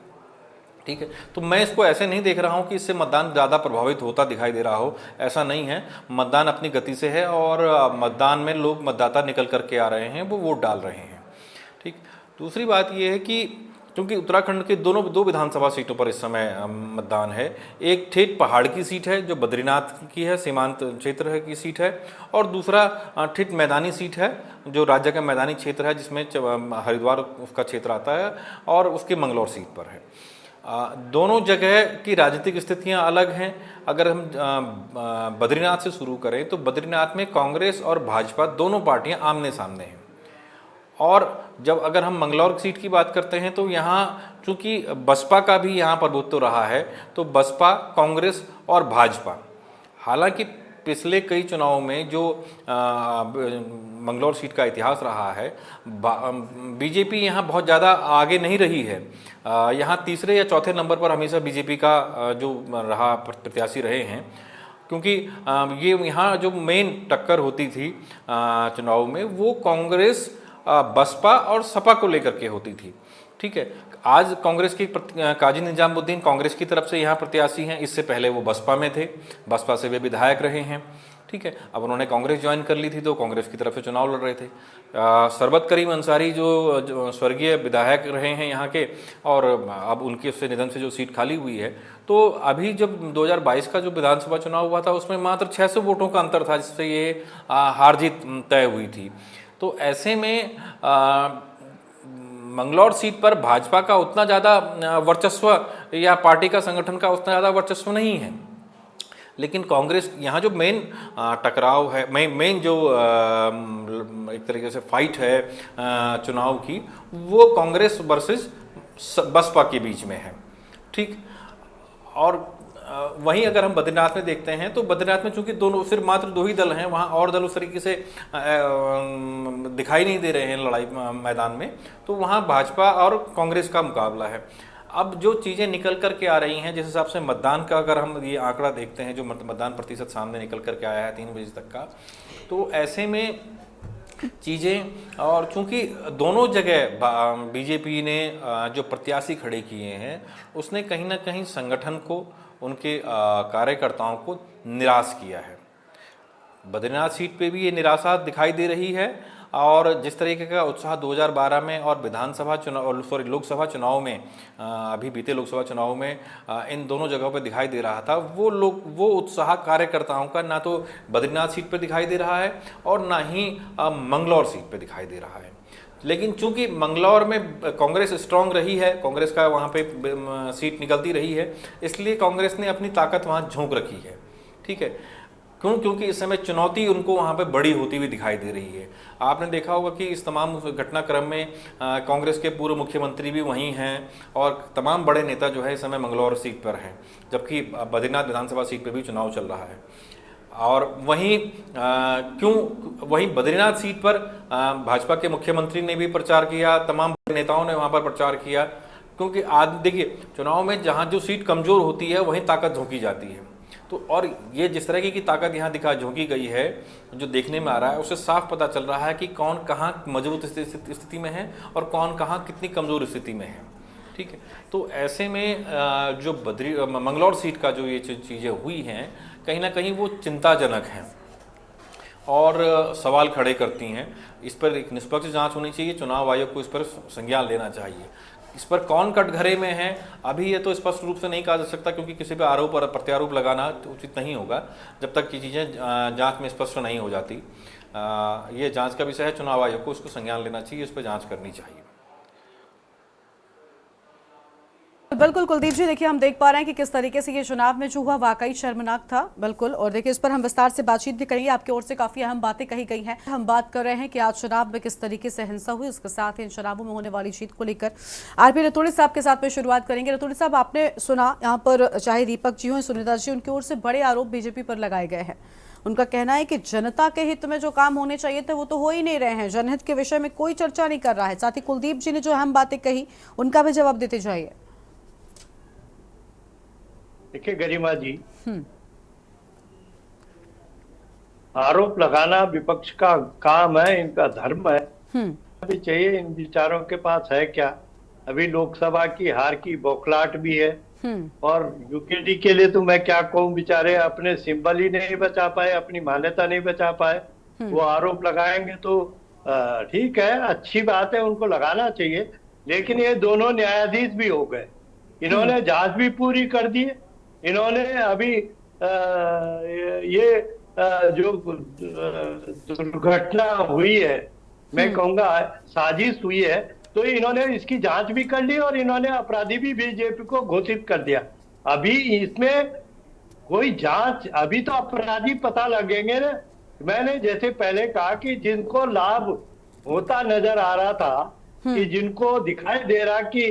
ठीक है। तो मैं इसको ऐसे नहीं देख रहा हूँ कि इससे मतदान ज़्यादा प्रभावित होता दिखाई दे रहा हो, ऐसा नहीं है। मतदान अपनी गति से है और मतदान में लोग, मतदाता निकल करके आ रहे हैं, वो वोट डाल रहे हैं, ठीक। दूसरी बात ये है कि क्योंकि उत्तराखंड के दो विधानसभा सीटों पर इस समय मतदान है, एक ठेठ पहाड़ की सीट है जो बद्रीनाथ की है, सीमांत क्षेत्र की सीट है, और दूसरा ठेठ मैदानी सीट है जो राज्य का मैदानी क्षेत्र है, जिसमें हरिद्वार उसका क्षेत्र आता है, और उसके मंगलौर सीट पर है। दोनों जगह की राजनीतिक स्थितियां अलग हैं। अगर हम बद्रीनाथ से शुरू करें तो बद्रीनाथ में कांग्रेस और भाजपा दोनों पार्टियां आमने सामने हैं। और जब अगर हम मंगलौर सीट की बात करते हैं तो यहाँ चूँकि बसपा का भी यहाँ प्रभुत्व रहा है, तो बसपा, कांग्रेस और भाजपा, हालांकि पिछले कई चुनाव में जो मंगलौर सीट का इतिहास रहा है, बीजेपी यहाँ बहुत ज़्यादा आगे नहीं रही है। यहाँ तीसरे या चौथे नंबर पर हमेशा बीजेपी का जो रहा प्रत्याशी रहे हैं, क्योंकि ये यहाँ जो मेन टक्कर होती थी चुनाव में वो कांग्रेस, बसपा और सपा को लेकर के होती थी। ठीक है, आज कांग्रेस की काजी निजामुद्दीन कांग्रेस की तरफ से यहाँ प्रत्याशी हैं, इससे पहले वो बसपा में थे, बसपा से वे विधायक रहे हैं। ठीक है, अब उन्होंने कांग्रेस ज्वाइन कर ली थी तो कांग्रेस की तरफ से चुनाव लड़ रहे थे। सरबत करीम अंसारी जो स्वर्गीय विधायक रहे हैं यहाँ के, और अब उनके उससे निधन से जो सीट खाली हुई है, तो अभी जब 2022 का जो विधानसभा चुनाव हुआ था उसमें मात्र 600 वोटों का अंतर था जिससे ये हार जीत तय हुई थी। तो ऐसे में मंगलौर सीट पर भाजपा का उतना ज़्यादा वर्चस्व या पार्टी का संगठन का उतना ज़्यादा वर्चस्व नहीं है, लेकिन कांग्रेस यहाँ जो मेन टकराव है, मेन जो एक तरीके से फाइट है चुनाव की, वो कांग्रेस वर्सेस बसपा के बीच में है। ठीक, और वहीं अगर हम बद्रीनाथ में देखते हैं तो बद्रीनाथ में चूंकि दोनों सिर्फ मात्र 2 ही दल हैं, वहाँ और दल उस तरीके से दिखाई नहीं दे रहे हैं लड़ाई मैदान में, तो वहाँ भाजपा और कांग्रेस का मुकाबला है। अब जो चीज़ें निकल कर के आ रही हैं, जिस हिसाब से मतदान का अगर हम ये आंकड़ा देखते हैं, जो मतदान प्रतिशत सामने निकल कर के आया है 3 बजे तक का, तो ऐसे में चीज़ें, और चूंकि दोनों जगह बीजेपी ने जो प्रत्याशी खड़े किए हैं उसने कहीं ना कहीं संगठन को, उनके कार्यकर्ताओं को निराश किया है। बद्रीनाथ सीट पे भी ये निराशा दिखाई दे रही है, और जिस तरीके का उत्साह 2012 में और विधानसभा चुनाव लोकसभा चुनाव में, अभी बीते लोकसभा चुनाव में इन दोनों जगहों पर दिखाई दे रहा था, वो उत्साह कार्यकर्ताओं का ना तो बद्रीनाथ सीट पर दिखाई दे रहा है और ना ही मंगलौर सीट पर दिखाई दे रहा है। लेकिन चूंकि मंगलौर में कांग्रेस स्ट्रांग रही है, कांग्रेस का वहाँ पे सीट निकलती रही है, इसलिए कांग्रेस ने अपनी ताकत वहाँ झोंक रखी है। ठीक है, क्योंकि इस समय चुनौती उनको वहाँ पे बड़ी होती हुई दिखाई दे रही है। आपने देखा होगा कि इस तमाम घटनाक्रम में कांग्रेस के पूर्व मुख्यमंत्री भी वहीं हैं और तमाम बड़े नेता जो है इस समय मंगलौर सीट पर हैं, जबकि बद्रीनाथ विधानसभा सीट पर भी चुनाव चल रहा है। और वहीं बद्रीनाथ सीट पर भाजपा के मुख्यमंत्री ने भी प्रचार किया, तमाम नेताओं ने वहां पर प्रचार किया, क्योंकि आज देखिए चुनाव में जहां जो सीट कमजोर होती है वहीं ताकत झोंकी जाती है। तो और ये जिस तरह की ताकत यहाँ झोंकी गई है, जो देखने में आ रहा है, उससे साफ पता चल रहा है कि कौन कहाँ मजबूत स्थिति में है और कौन कहाँ कितनी कमजोर स्थिति में है। ठीक है, तो ऐसे में जो मंगलौर सीट का जो ये चीज़ें हुई हैं, कहीं ना कहीं वो चिंताजनक हैं और सवाल खड़े करती हैं। इस पर एक निष्पक्ष जांच होनी चाहिए, चुनाव आयोग को इस पर संज्ञान लेना चाहिए। इस पर कौन कटघरे में है अभी ये तो स्पष्ट रूप से नहीं कहा जा सकता, क्योंकि किसी पे आरोप और प्रत्यारोप लगाना उचित नहीं होगा जब तक ये चीज़ें जांच में स्पष्ट नहीं हो जाती। ये जांच का विषय है, चुनाव आयोग को इसको संज्ञान लेना चाहिए, इस पर जाँच करनी चाहिए। बिल्कुल कुलदीप जी, देखिए हम देख पा रहे हैं कि किस तरीके से ये चुनाव में जो हुआ वाकई शर्मनाक था। बिल्कुल, और देखिए इस पर हम विस्तार से बातचीत भी करेंगे, आपकी ओर से काफी अहम बातें कही गई हैं। हम बात कर रहे हैं कि आज चुनाव में किस तरीके से हिंसा हुई, उसके साथ इन चुनावों में होने वाली जीत को लेकर आरपी रतूड़ी साहब के साथ में शुरुआत करेंगे। रतूड़ी साहब, आपने सुना यहाँ पर चाहे दीपक जी हो, सुनीता जी, उनकी ओर से बड़े आरोप बीजेपी पर लगाए गए हैं। उनका कहना है कि जनता के हित में जो काम होने चाहिए थे वो तो हो ही नहीं रहे हैं, जनहित के विषय में कोई चर्चा नहीं कर रहा है। साथ ही कुलदीप जी ने जो अहम बातें कही उनका भी जवाब देते जाइए। देखिए गरिमा जी, आरोप लगाना विपक्ष का काम है, इनका धर्म है, भी चाहिए। इन विचारों के पास है क्या? अभी लोकसभा की हार की बौखलाहट भी है, और यूकेडी के लिए तो मैं क्या कहूँ, बेचारे अपने सिंबल ही नहीं बचा पाए, अपनी मान्यता नहीं बचा पाए। वो आरोप लगाएंगे तो ठीक है, अच्छी बात है, उनको लगाना चाहिए। लेकिन ये दोनों न्यायाधीश भी हो गए, इन्होंने जांच भी पूरी कर दी। इन्होंने अभी ये जो दुर्घटना हुई है, मैं कहूँगा साजिश हुई है, तो इन्होंने इसकी जांच भी कर ली और इन्होंने अपराधी भी बीजेपी को घोषित कर दिया। अभी इसमें कोई जांच, अभी तो अपराधी पता लगेंगे ना। मैंने जैसे पहले कहा कि जिनको लाभ होता नजर आ रहा था, कि जिनको दिखाई दे रहा कि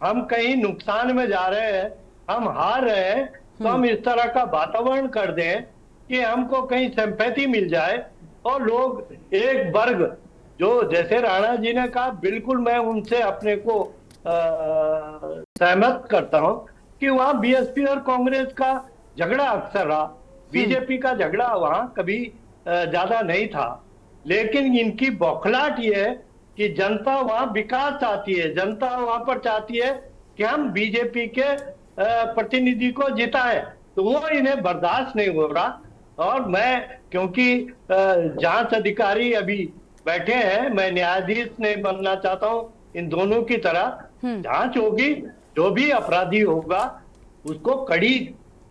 हम कहीं नुकसान में जा रहे हैं, हम हार रहे हैं, तो हम इस तरह का वातावरण कर दें कि हमको कहीं सिंपैथी मिल जाए और लोग एक वर्ग जो जैसे राणा जी ने कहा, बिल्कुल मैं उनसे अपने को सहमत करता हूं कि वहां बीएसपी और कांग्रेस का झगड़ा अक्सर रहा, बीजेपी का झगड़ा वहां कभी ज्यादा नहीं था। लेकिन इनकी बौखलाहट ये है कि जनता वहां विकास चाहती है, जनता वहां पर चाहती है कि हम बीजेपी के प्रतिनिधि को जिताएं, तो वो इन्हें बर्दाश्त नहीं हो रहा। और मैं क्योंकि जांच अधिकारी अभी बैठे हैं, मैं न्यायाधीश नहीं बनना चाहता हूं इन दोनों की तरह। जांच होगी, जो भी अपराधी होगा उसको कड़ी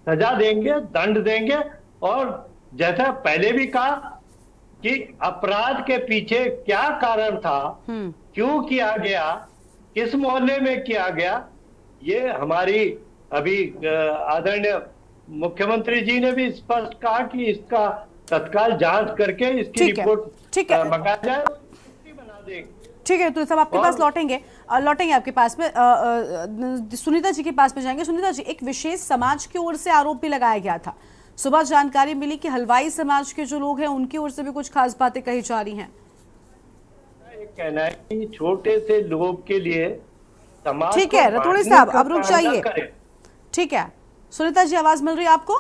सजा देंगे, दंड देंगे। और जैसा पहले भी कहा कि अपराध के पीछे क्या कारण था, क्यों किया गया, किस मोहल्ले में किया गया, ये हमारी अभी आदरणीय मुख्यमंत्री जी ने भी स्पष्ट कहा कि इसका तत्काल जांच करके इसकी रिपोर्ट मंगाई जाए, बना देंगे। ठीक है, तो सब आपके पास लौटेंगे आपके पास में। सुनीता जी के पास में जाएंगे। सुनीता जी, एक विशेष समाज की ओर से आरोप भी लगाया गया था। सुबह जानकारी मिली कि हलवाई समाज के जो लोग हैं उनकी ओर से भी कुछ खास बातें कही जा रही हैं। कहना है कि छोटे से लोग के लिए समाज, ठीक है रतोड़ी साहब, अब रुक जाइए। ठीक है सुनीता जी, आवाज मिल रही है आपको?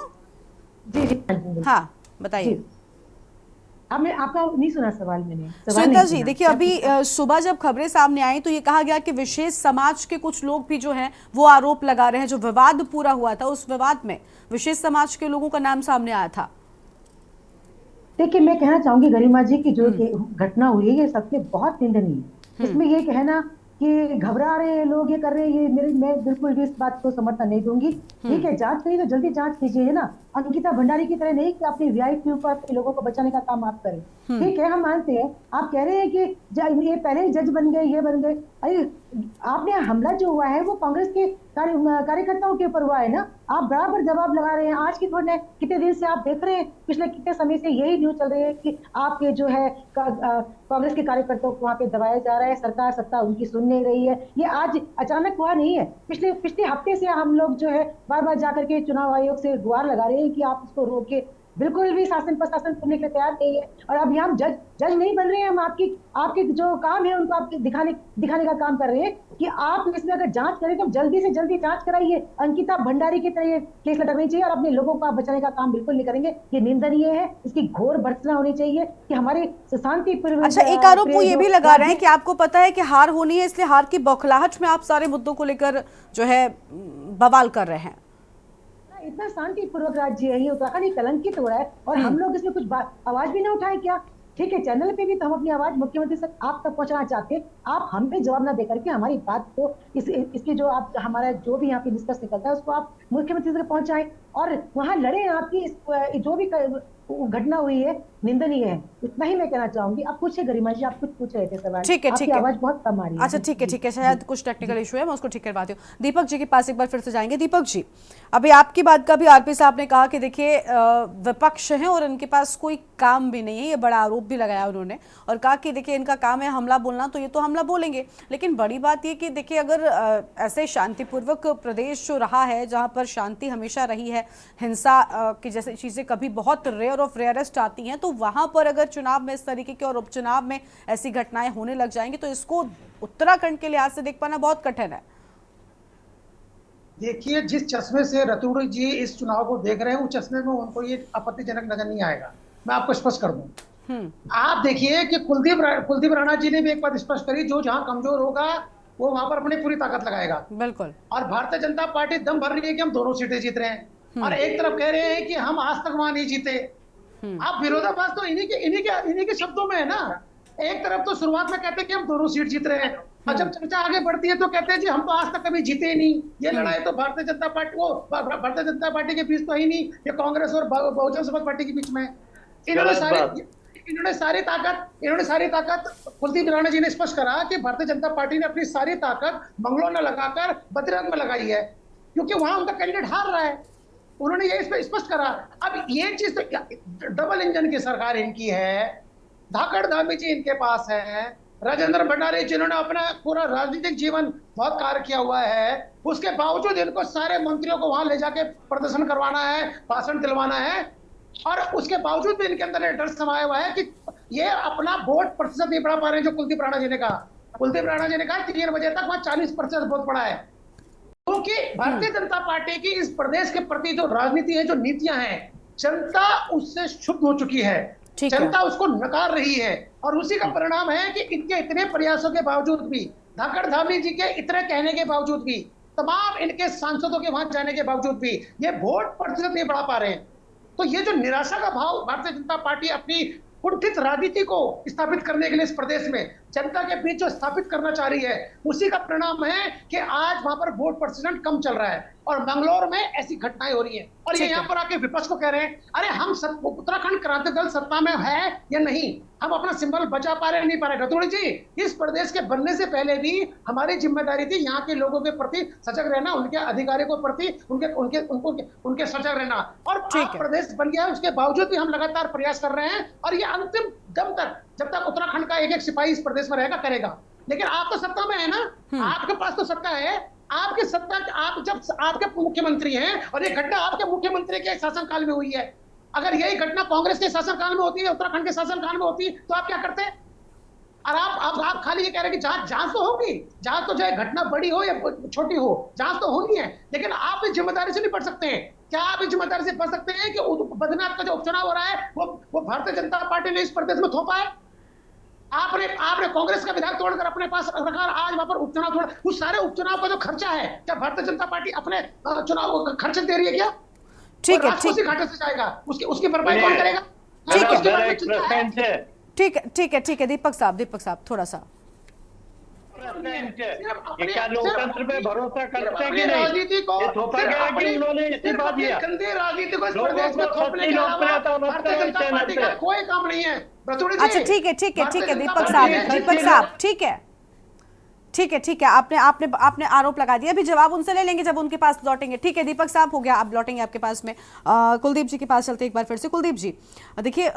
जी हाँ बताइए। आपने आपका नहीं सुना सवाल मैंने। सुनीता जी देखिए, अभी सुबह जब खबरें सामने आई तो ये कहा गया कि विशेष समाज के कुछ लोग भी जो हैं वो आरोप लगा रहे हैं। जो विवाद पूरा हुआ था उस विवाद में विशेष समाज के लोगों का नाम सामने आया था। देखिए, मैं कहना चाहूंगी गरिमा जी की जो घटना हुई है ये सबसे बहुत निंदनीय है। इसमें ये कहना कि घबरा रहे हैं लोग, ये कर रहे हैं, मैं बिल्कुल भी इस बात को समर्थन नहीं दूंगी। ठीक है, जांच करिए तो जल्दी जांच कीजिए ना, अंकिता भंडारी की तरह नहीं कि अपनी वीआईपी पर लोगों को बचाने का काम आप करें। ठीक है, हम मानते हैं। आप कह रहे हैं कि ये पहले ही जज बन गए, ये बन गए। अरे आपने हमला जो हुआ है वो कांग्रेस के कार्यकर्ताओं के ऊपर हुआ है ना, आप बराबर जवाब लगा रहे हैं। आज की थोड़ी कितने दिन से आप देख रहे हैं, पिछले कितने समय से यही न्यूज चल रही है कि आपके जो है कांग्रेस के कार्यकर्ताओं को वहां पे दबाया जा रहा है, सरकार सत्ता उनकी सुन नहीं रही है। ये आज अचानक हुआ नहीं है, पिछले हफ्ते से हम लोग जो है बार बार जाकर के चुनाव आयोग से गुहार लगा रहे हैं कि आप इसको रोके। बिल्कुल भी शासन प्रशासन करने के लिए तैयार नहीं है। और अभी हम जज नहीं बन रहे हैं, हम आपके जो काम है उनको आपके दिखाने का काम कर रहे हैं कि आप इसमें अगर जांच करें तो जल्दी से जल्दी जांच कराइए। अंकिता भंडारी की तरह ये केस लटकनी चाहिए और अपने लोगों को बचाने का काम बिल्कुल नहीं करेंगे। ये निंदनीय है, इसकी घोर भर्त्सना होनी चाहिए कि हमारे शांतिपूर्वक। अच्छा, एक आरोप वो ये भी लगा रहे हैं कि आपको पता है कि हार होनी है, इसलिए हार की बौखलाहट में आप सारे मुद्दों को लेकर जो है बवाल कर रहे हैं। इतना शांतिपूर्वक राज्य है ये, उत्तराखंड कलंकित हो रहा है और हम लोग इसमें कुछ आवाज भी ना उठाए क्या? ठीक है, चैनल पे भी तो हम अपनी आवाज मुख्यमंत्री तक आप तक पहुंचाना चाहते हैं। आप हम पे जवाब ना देकर के हमारी बात को इसकी जो आप हमारा जो भी यहाँ पे डिस्कस निकलता है उसको आप मुख्यमंत्री तक पहुंचाएं और वहां लड़े। आपकी जो भी घटना हुई है निंदनीय है, इतना ही मैं कहना चाहूंगी। आप पूछे गरिमा जी, आप कुछ पूछ रहे थे सवाल। ठीक है, आपकी आवाज बहुत कम आ रही है। अच्छा ठीक है, शायद कुछ टेक्निकल इशू है, मैं उसको ठीक करवाती हूँ। दीपक जी के पास एक बार फिर से जाएंगे। दीपक जी, अभी आपकी बात का भी आरपी साहब ने कहा कि देखिए विपक्ष है और इनके पास कोई काम भी नहीं है, ये बड़ा आरोप भी लगाया उन्होंने और कहा कि देखिए इनका काम है हमला बोलना, तो ये तो हमला बोलेंगे। लेकिन बड़ी बात ये कि देखिए अगर ऐसे शांतिपूर्वक प्रदेश जो रहा है, जहाँ पर शांति हमेशा रही है, हिंसा की जैसी चीज़ें कभी बहुत रेयर ऑफ रेयरेस्ट आती हैं, तो वहाँ पर अगर चुनाव में इस तरीके के और उपचुनाव में ऐसी घटनाएं होने लग जाएंगी तो इसको उत्तराखंड के लिहाज से देख पाना बहुत कठिन है। देखिए, जिस चश्मे से रतूड़ी जी इस चुनाव को देख रहे हैं उस चश्मे में उनको ये आपत्तिजनक नजर नहीं आएगा। मैं आपको स्पष्ट कर दूं। आप देखिए कि कुलदीप राणा जी ने भी एक बात स्पष्ट करी, जो जहां कमजोर होगा वो वहां पर अपनी पूरी ताकत लगाएगा। बिल्कुल। और भारतीय जनता पार्टी दम भर रही है कि हम दोनों सीटें जीत रहे हैं और एक तरफ कह रहे हैं कि हम आज तक वहां नहीं जीते। आप विरोधाभास तो इन्हीं के शब्दों में है ना। एक तरफ तो शुरुआत में कहते हैं कि हम दोनों सीट जीत रहे हैं और जब चर्चा आगे बढ़ती है तो कहते हैं जी हम तो आज तक कभी जीते ही नहीं। ये लड़ाई तो भारतीय जनता पार्टी के बीच तो ही नहीं, ये कांग्रेस और बहुजन समाज पार्टी के बीच में। इन्होंने सारी ताकत कुलदीप राणा जी ने स्पष्ट करा कि भारतीय जनता पार्टी ने अपनी सारी ताकत मंगलोर में लगाकर बद्रीनाथ में लगाई है, क्योंकि वहां उनका कैंडिडेट हार रहा है। उन्होंने ये स्पष्ट करा। अब ये चीज तो डबल इंजन की सरकार इनकी है, धाकड़ धामी जी इनके पास है, राजेंद्र भंडारी जिन्होंने अपना पूरा राजनीतिक जीवन बहुत कार्य किया हुआ है, उसके बावजूद इनको सारे मंत्रियों को वहां ले जाके प्रदर्शन करवाना है, भाषण दिलवाना है। और उसके बावजूद भी इनके अंदर ये डर समाया हुआ है कि ये अपना वोट प्रतिशत नहीं बढ़ा पा रहे हैं। जो कुलदीप राणा जी ने कहा, कुलदीप राणा जी ने कहा 3 बजे तक वहां 40% वोट पड़ा है, क्योंकि भारतीय जनता पार्टी की इस प्रदेश के प्रति जो राजनीति है, जो नीतियां हैं, जनता उससे क्षुब्ध हो चुकी है, जनता उसको नकार रही है। और उसी का परिणाम है कि इनके इतने प्रयासों के बावजूद भी, धाकड़ धामी जी के इतने कहने के बावजूद भी, तमाम इनके सांसदों के वहां जाने के बावजूद भी ये वोट प्रतिशत नहीं बढ़ा पा रहे हैं। तो ये जो निराशा का भाव भारतीय जनता पार्टी अपनी कुंठित राजनीति को स्थापित करने के लिए इस प्रदेश में जनता के बीच जो स्थापित करना चाह रही है, उसी का परिणाम है कि आज वहां पर वोट प्रतिशत कम चल रहा है और मंगलौर में ऐसी घटनाएं हो रही हैं। और ये यहाँ पर आके विपक्ष को कह रहे हैं, अरे हम उत्तराखंड क्रांति दल सत्ता में है या नहीं, हम अपना सिंबल बचा पा रहे नहीं पा रहे। रतूड़ी जी, इस प्रदेश के बनने से पहले भी हमारी जिम्मेदारी थी यहाँ के लोगों के प्रति सजग रहना, उनके अधिकारियों के प्रति उनके सजग रहना। और प्रदेश बन गया है, उसके बावजूद भी हम लगातार प्रयास कर रहे हैं और ये अंतिम दम तक, जब तक उत्तराखंड का एक एक सिपाही इस प्रदेश में रहेगा, करेगा। लेकिन आप तो सत्ता में है ना, आपके पास तो सत्ता है, आपकी सत्ता, आप जब आपके मुख्यमंत्री हैं और ये घटना आपके मुख्यमंत्री के शासनकाल में हुई है, अगर यही घटना कांग्रेस के शासनकाल में होती है, उत्तराखंड के शासनकाल में होती, तो आप क्या करते? और आप खाली ये कह रहे हैं कि जांच तो होगी, जांच तो चाहे घटना बड़ी हो या छोटी हो, जांच तो होनी है, लेकिन आप इस जिम्मेदारी से नहीं बच सकते हैं। क्या आप इस जिम्मेदारी से बच सकते हैं कि बद्रीनाथ का जो उपचुनाव हो रहा है वो भारतीय जनता पार्टी ने इस प्रदेश में थोपा है? आपने कांग्रेस का विधायक तोड़कर अपने पास रखा, आज वहां पर उपचुनाव थोड़ा, उस सारे उपचुनाव का जो खर्चा है, क्या भारतीय जनता पार्टी अपने चुनाव खर्च दे रही है क्या? ठीक है, उसी घाटे से जाएगा, उसकी भरपाई कौन करेगा? ठीक है दीपक साहब थोड़ा सा क्या लोकतंत्र पे भरोसा करते हैं कि नहीं? राजनीति को थोपा गया कि उन्होंने इस्तीफा दिया? गंदी राजनीति को इस प्रदेश में थोपने के अलावा भारतीय जनता पार्टी का कोई काम नहीं है। अच्छा ठीक है दीपक साहब ठीक है आपने आरोप लगा दिया, अभी जवाब उनसे ले लेंगे जब उनके पास लौटेंगे। ठीक है दीपक साहब, हो गया, आप लौटेंगे आपके पास में। कुलदीप जी के पास चलते एक बार फिर से। कुलदीप जी, देखिए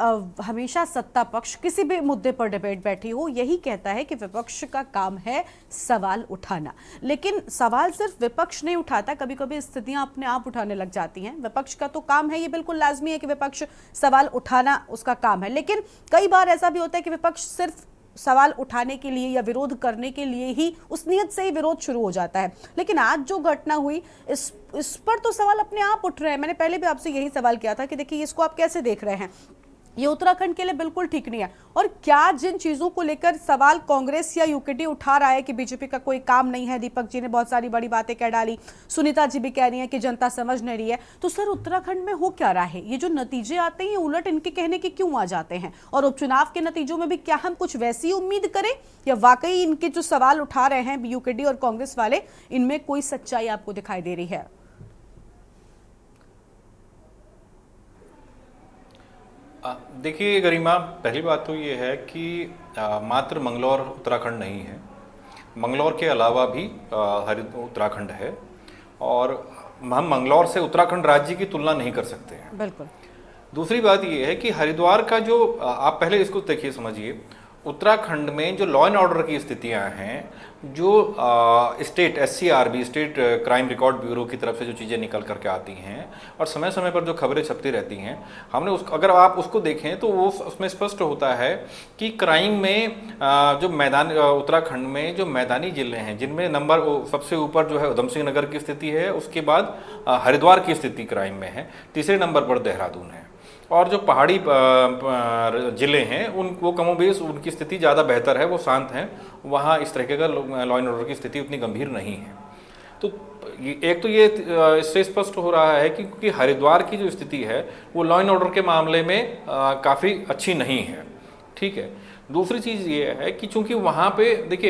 हमेशा सत्ता पक्ष किसी भी मुद्दे पर डिबेट बैठी हो यही कहता है कि विपक्ष का काम है सवाल उठाना, लेकिन सवाल सिर्फ विपक्ष नहीं उठाता, कभी कभी स्थितियां अपने आप उठाने लग जाती हैं। विपक्ष का तो काम है, ये बिल्कुल लाजमी है कि विपक्ष सवाल उठाना उसका काम है, लेकिन कई बार ऐसा भी होता है कि विपक्ष सिर्फ सवाल उठाने के लिए या विरोध करने के लिए ही, उस नियत से ही विरोध शुरू हो जाता है। लेकिन आज जो घटना हुई इस पर तो सवाल अपने आप उठ रहे हैं। मैंने पहले भी आपसे यही सवाल किया था कि देखिए इसको आप कैसे देख रहे हैं, ये उत्तराखंड के लिए बिल्कुल ठीक नहीं है। और क्या जिन चीजों को लेकर सवाल कांग्रेस या यूकेडी उठा रहा है कि बीजेपी का कोई काम नहीं है, दीपक जी ने बहुत सारी बड़ी बातें कह डाली, सुनीता जी भी कह रही हैं कि जनता समझ नहीं रही है, तो सर उत्तराखंड में हो क्या रहा है? ये जो नतीजे आते हैं ये उलट इनके कहने के क्यों आ जाते हैं? और उपचुनाव के नतीजों में भी क्या हम कुछ वैसी उम्मीद करें, या वाकई इनके जो सवाल उठा रहे हैं यूकेडी और कांग्रेस वाले, इनमें कोई सच्चाई आपको दिखाई दे रही है? देखिए गरिमा, पहली बात तो ये है कि मात्र मंगलौर उत्तराखंड नहीं है, मंगलौर के अलावा भी उत्तराखंड है, और हम मंगलौर से उत्तराखंड राज्य की तुलना नहीं कर सकते हैं। बिल्कुल। दूसरी बात ये है कि हरिद्वार का जो आप पहले इसको देखिए, समझिए, उत्तराखंड में जो लॉ एंड ऑर्डर की स्थितियां हैं, जो state SCRB state crime record bureau की तरफ से जो चीज़ें निकल करके आती हैं और समय समय पर जो खबरें छपती रहती हैं, हमने अगर आप उसको देखें तो वो उसमें स्पष्ट होता है कि क्राइम में जो उत्तराखंड में जो मैदानी जिले हैं, जिनमें नंबर सबसे ऊपर जो है उधम सिंह नगर की स्थिति है, उसके बाद हरिद्वार की स्थिति क्राइम में है, तीसरे नंबर पर देहरादून है, और जो पहाड़ी ज़िले हैं वो कमोबेश उनकी स्थिति ज़्यादा बेहतर है, वो शांत हैं, वहाँ इस तरह का लॉ एंड ऑर्डर की स्थिति उतनी गंभीर नहीं है। तो एक तो ये इससे स्पष्ट हो रहा है कि क्योंकि हरिद्वार की जो स्थिति है वो लॉ एंड ऑर्डर के मामले में काफ़ी अच्छी नहीं है, ठीक है। दूसरी चीज़ ये है कि चूंकि वहाँ पे देखिए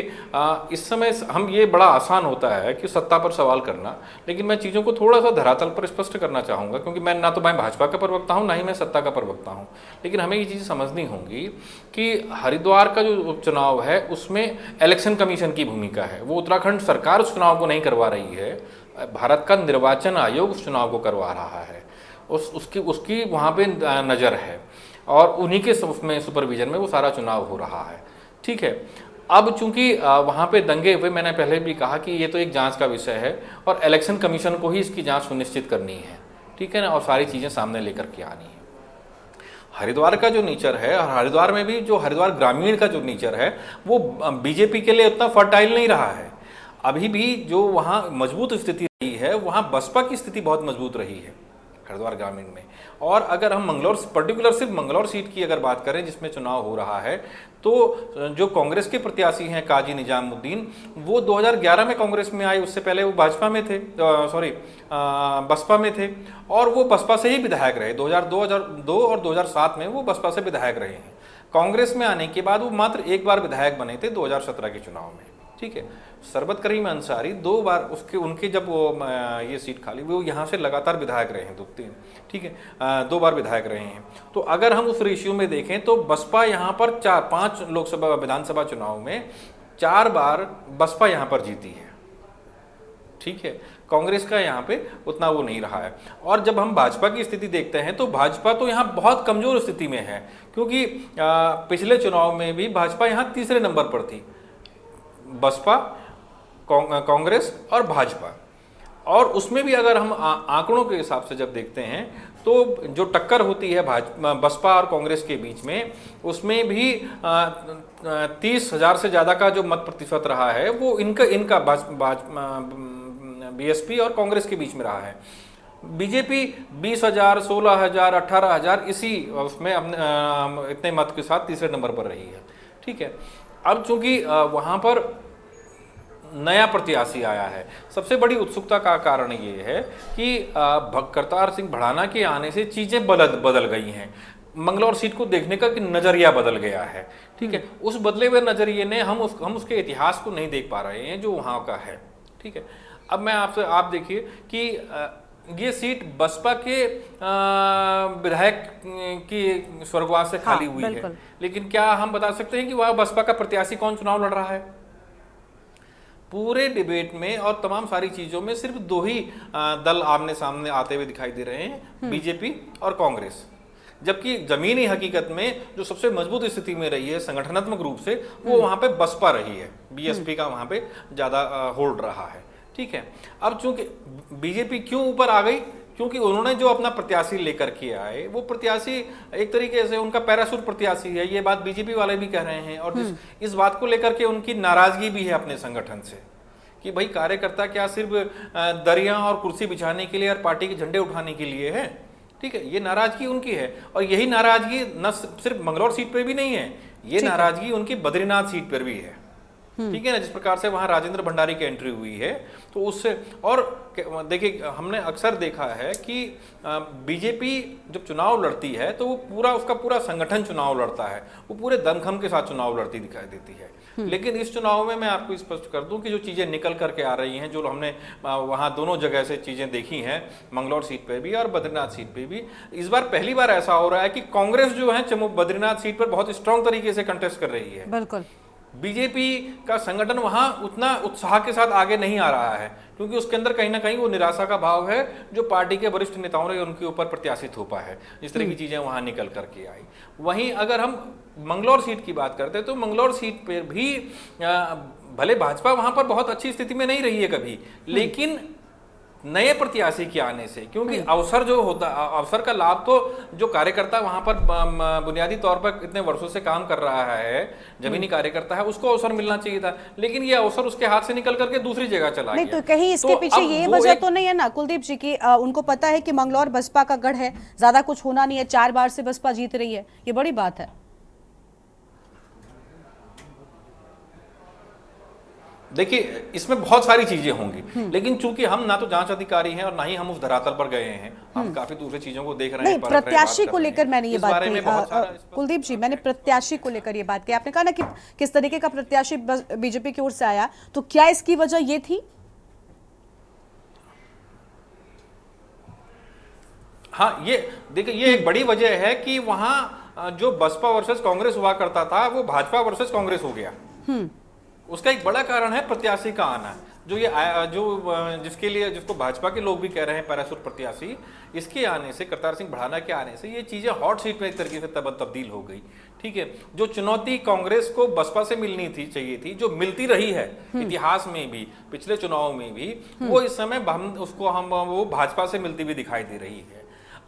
इस समय हम ये बड़ा आसान होता है कि सत्ता पर सवाल करना, लेकिन मैं चीज़ों को थोड़ा सा धरातल पर स्पष्ट करना चाहूँगा, क्योंकि मैं ना तो मैं भाजपा का प्रवक्ता हूँ, ना ही मैं सत्ता का प्रवक्ता हूँ, लेकिन हमें ये चीज़ समझनी होगी कि हरिद्वार का जो उपचुनाव है उसमें इलेक्शन कमीशन की भूमिका है। वो उत्तराखंड सरकार उस चुनाव को नहीं करवा रही है, भारत का निर्वाचन आयोग उस चुनाव को करवा रहा है, उसकी वहाँ पे नज़र है, और उन्हीं के उसमें सुपरविजन में वो सारा चुनाव हो रहा है, ठीक है। अब चूंकि वहाँ पे दंगे हुए, मैंने पहले भी कहा कि ये तो एक जांच का विषय है और इलेक्शन कमीशन को ही इसकी जांच सुनिश्चित करनी है, ठीक है ना, और सारी चीज़ें सामने लेकर के आनी है। हरिद्वार का जो नेचर है, और हरिद्वार में भी जो हरिद्वार ग्रामीण का जो नेचर है वो बीजेपी के लिए उतना फर्टाइल नहीं रहा है। अभी भी जो वहाँ मजबूत स्थिति रही है, वहाँ बसपा की स्थिति बहुत मजबूत रही है हरिद्वार ग्रामीण में। और अगर हम मंगलौर, पर्टिकुलर सिर्फ मंगलौर सीट की अगर बात करें जिसमें चुनाव हो रहा है, तो जो कांग्रेस के प्रत्याशी हैं काजी निजामुद्दीन, वो 2011 में कांग्रेस में आए, उससे पहले वो भाजपा में थे, बसपा में थे, और वो बसपा से ही विधायक रहे। 2002 और 2007 में वो बसपा से विधायक रहे हैं। कांग्रेस में आने के बाद वो मात्र एक बार विधायक बने थे 2017 के चुनाव में, ठीक है। सरबत करीम अंसारी 2 बार उनके जब वो ये सीट खाली, वो यहाँ से लगातार विधायक रहे हैं 2-3, ठीक है, 2 बार विधायक रहे हैं। तो अगर हम उस रेशियो में देखें तो बसपा यहाँ पर 5 लोकसभा विधानसभा चुनाव में 4 बार बसपा यहाँ पर जीती है, ठीक है। कांग्रेस का यहाँ पे उतना वो नहीं रहा है। और जब हम भाजपा की स्थिति देखते हैं तो भाजपा तो यहाँ बहुत कमजोर स्थिति में है, क्योंकि पिछले चुनाव में भी भाजपा यहाँ तीसरे नंबर पर थी, बसपा, कांग्रेस और भाजपा। और उसमें भी अगर हम आंकड़ों के हिसाब से जब देखते हैं तो जो टक्कर होती है बसपा और कांग्रेस के बीच में, उसमें भी 30,000 से ज़्यादा का जो मत प्रतिशत रहा है वो इनका बीएसपी और कांग्रेस के बीच में रहा है। बीजेपी 20,000, 16,000, 18,000 इसी उसमें इतने मत के साथ तीसरे नंबर पर रही है, ठीक है। अब चूंकि वहां पर नया प्रत्याशी आया है, सबसे बड़ी उत्सुकता का कारण ये है कि करतार सिंह भड़ाना के आने से चीजें बदल गई हैं। मंगलौर सीट को देखने का नजरिया बदल गया है, ठीक है। उस बदले हुए नजरिए ने हम उसके इतिहास को नहीं देख पा रहे हैं जो वहां का है, ठीक है। अब मैं आप देखिए कि ये सीट बसपा के विधायक की स्वर्गवास से खाली हुई है, लेकिन क्या हम बता सकते हैं कि वह बसपा का प्रत्याशी कौन चुनाव लड़ रहा है? पूरे डिबेट में और तमाम सारी चीजों में सिर्फ 2 ही दल आमने सामने आते हुए दिखाई दे रहे हैं, बीजेपी और कांग्रेस। जबकि जमीनी हकीकत में जो सबसे मजबूत स्थिति में रही है संगठनात्मक रूप से, वो वहां पे बसपा रही है, बीएसपी का वहां पे ज्यादा होल्ड रहा है, ठीक है। अब चूंकि बीजेपी क्यों ऊपर आ गई, क्योंकि उन्होंने जो अपना प्रत्याशी लेकर के आए, वो प्रत्याशी एक तरीके से उनका पैराशूट प्रत्याशी है, ये बात बीजेपी वाले भी कह रहे हैं। और इस बात को लेकर के उनकी नाराजगी भी है अपने संगठन से कि भाई कार्यकर्ता क्या सिर्फ दरिया और कुर्सी बिछाने के लिए और पार्टी के झंडे उठाने के लिए है, ठीक है। ये नाराजगी उनकी है, और यही नाराजगी न सिर्फ मंगलौर सीट पर भी नहीं है, ये नाराजगी उनकी बद्रीनाथ सीट पर भी है, ठीक है ना। जिस प्रकार से वहां राजेंद्र भंडारी की एंट्री हुई है, तो उससे, और देखिए हमने अक्सर देखा है कि बीजेपी जब चुनाव लड़ती है तो वो उसका पूरा संगठन चुनाव लड़ता है, वो पूरे दमखम के साथ चुनाव लड़ती दिखाई देती है। लेकिन इस चुनाव में मैं आपको स्पष्ट कर दूं कि जो चीजें निकल करके आ रही हैं, जो हमने वहां दोनों जगह से चीजें देखी हैं, मंगलौर सीट पे भी और बद्रीनाथ सीट पे भी, इस बार पहली बार ऐसा हो रहा है कि कांग्रेस जो है बद्रीनाथ सीट पर बहुत स्ट्रांग तरीके से कंटेस्ट कर रही है। बिल्कुल। बीजेपी का संगठन वहां उतना उत्साह के साथ आगे नहीं आ रहा है, क्योंकि उसके अंदर कहीं ना कहीं वो निराशा का भाव है जो पार्टी के वरिष्ठ नेताओं ने उनके ऊपर प्रत्याशित हो पाया है, जिस तरह की चीजें वहां निकल करके आई। वहीं अगर हम मंगलौर सीट की बात करते हैं तो मंगलौर सीट पर भी भले भाजपा वहां पर बहुत अच्छी स्थिति में नहीं रही है कभी, लेकिन नए प्रत्याशी के आने से, क्योंकि अवसर का लाभ तो जो कार्यकर्ता वहां पर बुनियादी तौर पर इतने वर्षों से काम कर रहा है, जमीनी कार्यकर्ता है, उसको अवसर मिलना चाहिए था, लेकिन ये अवसर उसके हाथ से निकल करके दूसरी जगह चला गया। तो कहीं इसके पीछे ये वजह तो नहीं है ना कुलदीप जी की उनको पता है कि मंगलौर बसपा का गढ़ है, ज्यादा कुछ होना नहीं है, 4 बार से बसपा जीत रही है, ये बड़ी बात है। देखिए इसमें बहुत सारी चीजें होंगी, लेकिन चूंकि हम ना तो जांच अधिकारी हैं और ना ही हम उस धरातल पर गए हैं, हम काफी दूसरी चीजों को देख रहे हैं। प्रत्याशी को लेकर मैंने ये बात कही कुलदीप जी, मैंने प्रत्याशी को लेकर ये बात की, आपने कहा ना कि किस तरीके का प्रत्याशी बीजेपी की ओर से आया, तो क्या इसकी वजह ये थी? हाँ, ये देखिए ये एक बड़ी वजह है कि वहां जो बसपा वर्सेस कांग्रेस हुआ करता था वो भाजपा वर्सेस कांग्रेस हो गया। उसका एक बड़ा कारण है प्रत्याशी का आना, जिसको भाजपा के लोग भी कह रहे हैं पैराशूट प्रत्याशी, इसके आने से, करतार सिंह भड़ाना के आने से ये चीजें हॉट सीट में एक तरीके से तब्दील हो गई, ठीक है। जो चुनौती कांग्रेस को बसपा से मिलनी चाहिए थी, जो मिलती रही है इतिहास में भी, पिछले चुनाव में भी, वो इस समय वो भाजपा से मिलती हुई दिखाई दे रही है।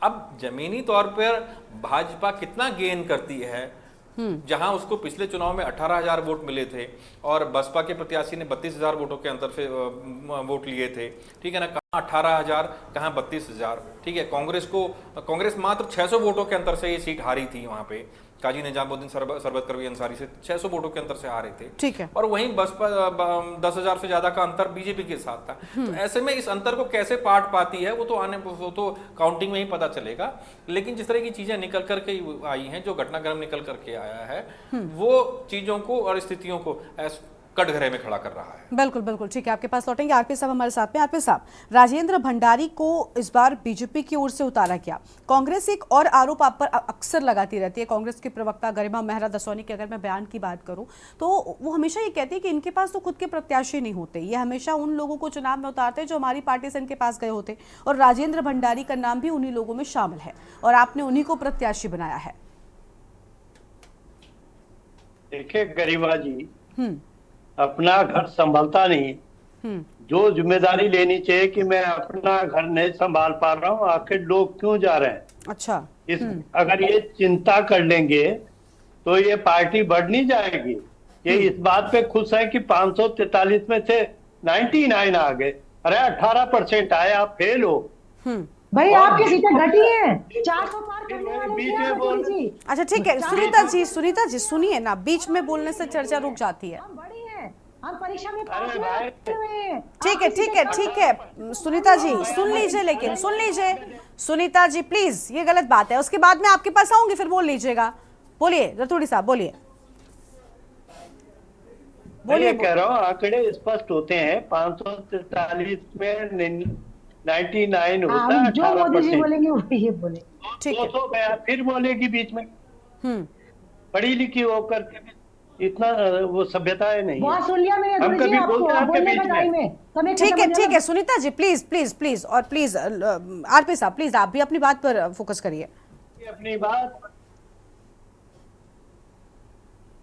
अब जमीनी तौर पर भाजपा कितना गेन करती है, जहां उसको पिछले चुनाव में 18,000 वोट मिले थे और बसपा के प्रत्याशी ने 32,000 वोटों के अंतर से वोट लिए थे, ठीक है ना, कहाँ 18,000 कहाँ 32,000, ठीक है। कांग्रेस मात्र 600 वोटों के अंतर से ये सीट हारी थी, वहां पे काजी निजामुद्दीन सरबत करवी अंसारी से 600 वोटों के अंतर से हारे थे, ठीक है। और वहीं बसपा 10,000 से ज्यादा का अंतर बीजेपी के साथ था। तो ऐसे में इस अंतर को कैसे पाट पाती है वो तो काउंटिंग में ही पता चलेगा। लेकिन जिस तरह की चीजें निकल करके आई हैं, जो घटनाक्रम निकल करके आया है, वो चीजों को और स्थितियों को कटघरे में खड़ा कर रहा है। बिल्कुल बिल्कुल, ठीक है। आपके पास लौटेंगे। आरपी साहब हमारे साथ में। आरपी साहब, राजेंद्र भंडारी को इस बार बीजेपी की ओर से उतारा गया। कांग्रेस एक और आरोप आप पर अक्सर लगाती रहती है। कांग्रेस की प्रवक्ता गरिमा मेहरा दसौनी के अगर मैं बयान की बात करूं तो वो हमेशा ये कहती है कि इनके पास तो खुद के प्रत्याशी नहीं होते, ये हमेशा उन लोगों को चुनाव में उतारते हैं जो हमारी पार्टी से इनके पास गए होते, और राजेंद्र भंडारी का नाम भी उन्हीं लोगों में शामिल है और आपने उन्हीं को प्रत्याशी बनाया है। देखिए गरिमा जी, अपना घर संभालता नहीं, जो जिम्मेदारी लेनी चाहिए कि मैं अपना घर नहीं संभाल पा रहा हूँ, आखिर लोग क्यों जा रहे हैं, अच्छा, अगर ये चिंता कर लेंगे तो ये पार्टी बढ़ नहीं जाएगी। ये इस बात पे खुश है कि 543 में से 99 आ गए। अरे 18% आए, आप फेल हो भाई, आपकी सीटें घटी हैं, 400 पार करने वाले बीच में बोल जी। अच्छा ठीक है, सुनीता जी सुनिए ना, बीच में बोलने से चर्चा रुक जाती है। हम बड़ी हैं, हम परीक्षा में पास अरे भाई, हुए। ठीक है सुनीता जी सुन लीजिए, लेकिन सुन लीजिए सुनीता जी प्लीज, ये गलत बात है। उसके बाद में आपके पास आऊंगी, फिर बोल लीजिएगा। बोलिए रतूड़ी साहब, बोलिए। बोलिए, कह रहा हूँ आंकड़े स्पष्ट होते हैं। 543 में 99 होता है, जो मोदी जी बोलेंगे वही ये बोले। 200 गया, फिर बोलेगी बीच में। पढ़ी लिखी होकर इतना वो सभ्यता है नहीं। बहुत सुन लिया मैंने, हम कभी बोलते हैं बोलने का टाइम है। ठीक है सुनीता जी, प्लीज और प्लीज आरपी साहब प्लीज आप भी अपनी बात पर फोकस करिए। अपनी बात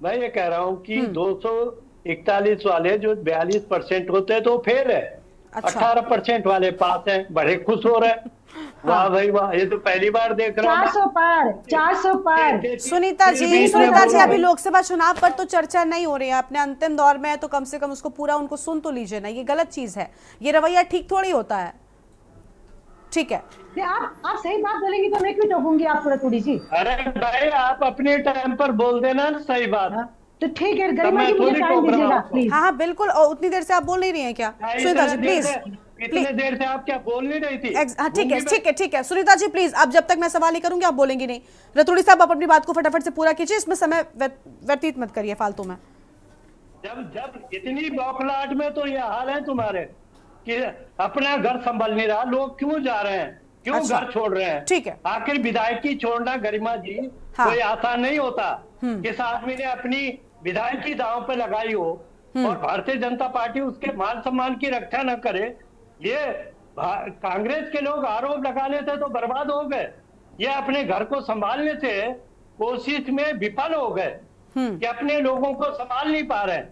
मैं ये कह रहा हूँ कि 241 वाले जो 42% होते हैं तो फेल है। अच्छा। 18% वाले पास हैं, बड़े खुश हो रहे हैं। वाह भाई वाह, ये तो पहली बार देख रहा हूँ। 400 पार। सुनीता जी अभी लोकसभा चुनाव पर तो चर्चा नहीं हो रही है, अपने अंतिम दौर में है, तो कम से कम उसको पूरा उनको सुन तो लीजिए ना। ये गलत चीज है, ये रवैया ठीक थोड़ी होता है। ठीक है, आप सही बात बोलेंगी तो मैं क्यों टोकूंगी आपको रतूड़ी जी। अरे भाई, आप अपने टाइम पर बोल देना सही बात। तो ठीक है, गरिमा जी मुझे टाइम दीजिएगा प्लीज। हाँ बिल्कुल। और उतनी देर से आप बोल नहीं रही हैं क्या सुनीता जी? प्लीज, इतने देर से आप क्या बोल नहीं रही थी? ठीक है सुनीता जी प्लीज, अब जब तक मैं सवाल नहीं करूंगी आप बोलेंगी नहीं। रतूड़ी साहब आप अपनी बात को फटाफट से पूरा कीजिए, इसमें समय व्यतीत मत करिए फालतू में। जब इतनी बौखलाहट में तो ये हाल है तुम्हारे कि अपना घर संभल नहीं रहा, लोग क्यों जा रहे हैं, क्यों अच्छा, घर छोड़ रहे हैं? ठीक है। आखिर विधायकी छोड़ना गरिमा जी कोई आसान नहीं होता। किस आदमी ने अपनी विधायकी दांव पे लगाई हो और भारतीय जनता पार्टी उसके मान सम्मान की रक्षा न करे, ये कांग्रेस के लोग आरोप लगा लेते तो बर्बाद हो गए। ये अपने घर को संभालने से कोशिश में विफल हो गए कि अपने लोगों को संभाल नहीं पा रहे।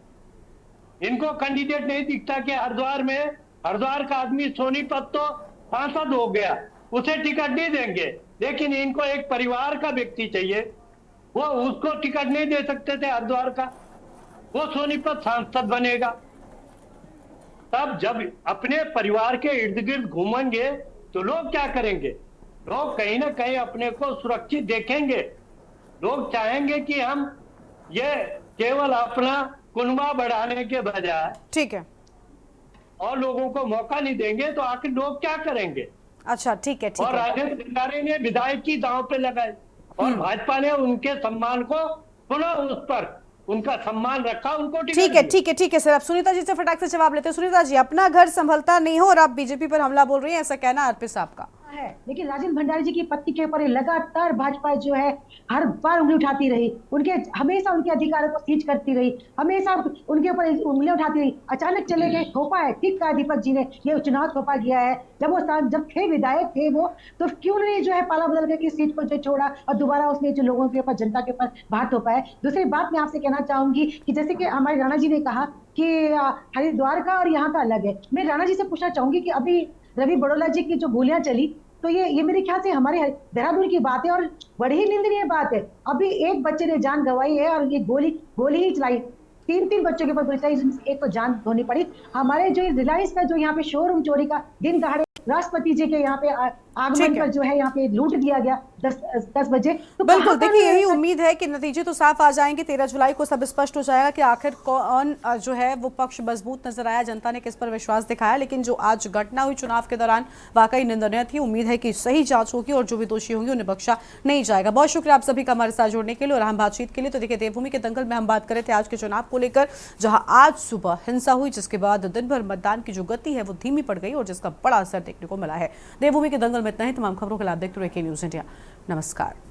इनको कैंडिडेट नहीं दिखता कि हरिद्वार का आदमी सोनीपत तो सांसद हो गया, उसे टिकट नहीं देंगे, लेकिन इनको एक परिवार का व्यक्ति चाहिए, वो उसको टिकट नहीं दे सकते थे हरिद्वार का, वो सोनीपत सांसद बनेगा। तब जब अपने परिवार के इर्द गिर्द घूमेंगे तो लोग क्या करेंगे? लोग कहीं ना कहीं अपने को सुरक्षित देखेंगे। लोग चाहेंगे कि हम ये केवल अपना कुनबा बढ़ाने के बजाय, ठीक है, और लोगों को मौका नहीं देंगे तो आखिर लोग क्या करेंगे? अच्छा ठीक है। और राजेंद्र भंडारी ने विधायक की दांव पे लगाए और भाजपा ने उनके सम्मान को पुनः उस पर उनका सम्मान रखा, उनको ठीक है सर। अब सुनीता जी से फटाक से जवाब लेते हैं। सुनीता जी, अपना घर संभलता नहीं हो और आप बीजेपी पर हमला बोल रही हैं, ऐसा कहना आरपी साहब का है। लेकिन राजेंद्र भंडारी जी की पत्नी के ऊपर लगातार भाजपा जो है हर बार उंगली उठाती रही, हमेशा उनके अधिकारों को सीज करती रही, हमेशा उनके ऊपर उंगलियां उठाती रही। अचानक चले गए, थोपा है, ठीक कहा दीपक जी ने, ये चुनाव थोपा गया है। जब थे विधायक थे वो, तो क्यों नहीं जो है पाला बदल करके सीट को जो छोड़ा और दोबारा उसने जो लोगों के ऊपर, जनता के ऊपर बात थोपा है। दूसरी बात मैं आपसे कहना चाहूंगी कि जैसे कि हमारे राणा जी ने कहा कि हरिद्वार का और यहाँ का अलग है, मैं राणा जी से पूछना चाहूंगी कि अभी रवि बड़ोला जी की जो गोलियां चली तो ये मेरे ख्याल से हमारे देहरादून की बात है और बड़ी ही निंदनीय बात है। अभी एक बच्चे ने जान गंवाई है और ये गोली ही चलाई, तीन बच्चों के ऊपर गोली चलाई, जिसमें एक को जान धोनी पड़ी। हमारे जो रिलायंस का जो यहाँ पे शोरूम चोरी का दिन दहाड़े राष्ट्रपति जी के यहाँ पे आगमन पर जो है यहाँ पे लूट दिया गया 10 बजे। तो बिल्कुल, देखिए यही उम्मीद है कि नतीजे तो साफ आ जाएंगे। 13 जुलाई को सब स्पष्ट हो जाएगा कि आखिर कौन जो है वो पक्ष मजबूत नजर आया, जनता ने किस पर विश्वास दिखाया। लेकिन जो आज घटना हुई चुनाव के दौरान वाकई निंदनीय थी। उम्मीद है कि सही जांच होगी और जो भी दोषी होंगे उन्हें बख्शा नहीं जाएगा। बहुत शुक्रिया आप सभी का हमारे साथ जुड़ने के लिए और हम बातचीत के लिए। तो देखिए, देवभूमि के दंगल में हम बात कर रहे थे आज के चुनाव को लेकर, जहां आज सुबह हिंसा हुई, जिसके बाद दिन भर मतदान की जो गति है वो धीमी पड़ गई और जिसका बड़ा असर देखने को मिला है। देवभूमि के दंगल में इतना ही। तमाम खबरों के लिए आप देखते रहिए के न्यूज़ इंडिया। नमस्कार।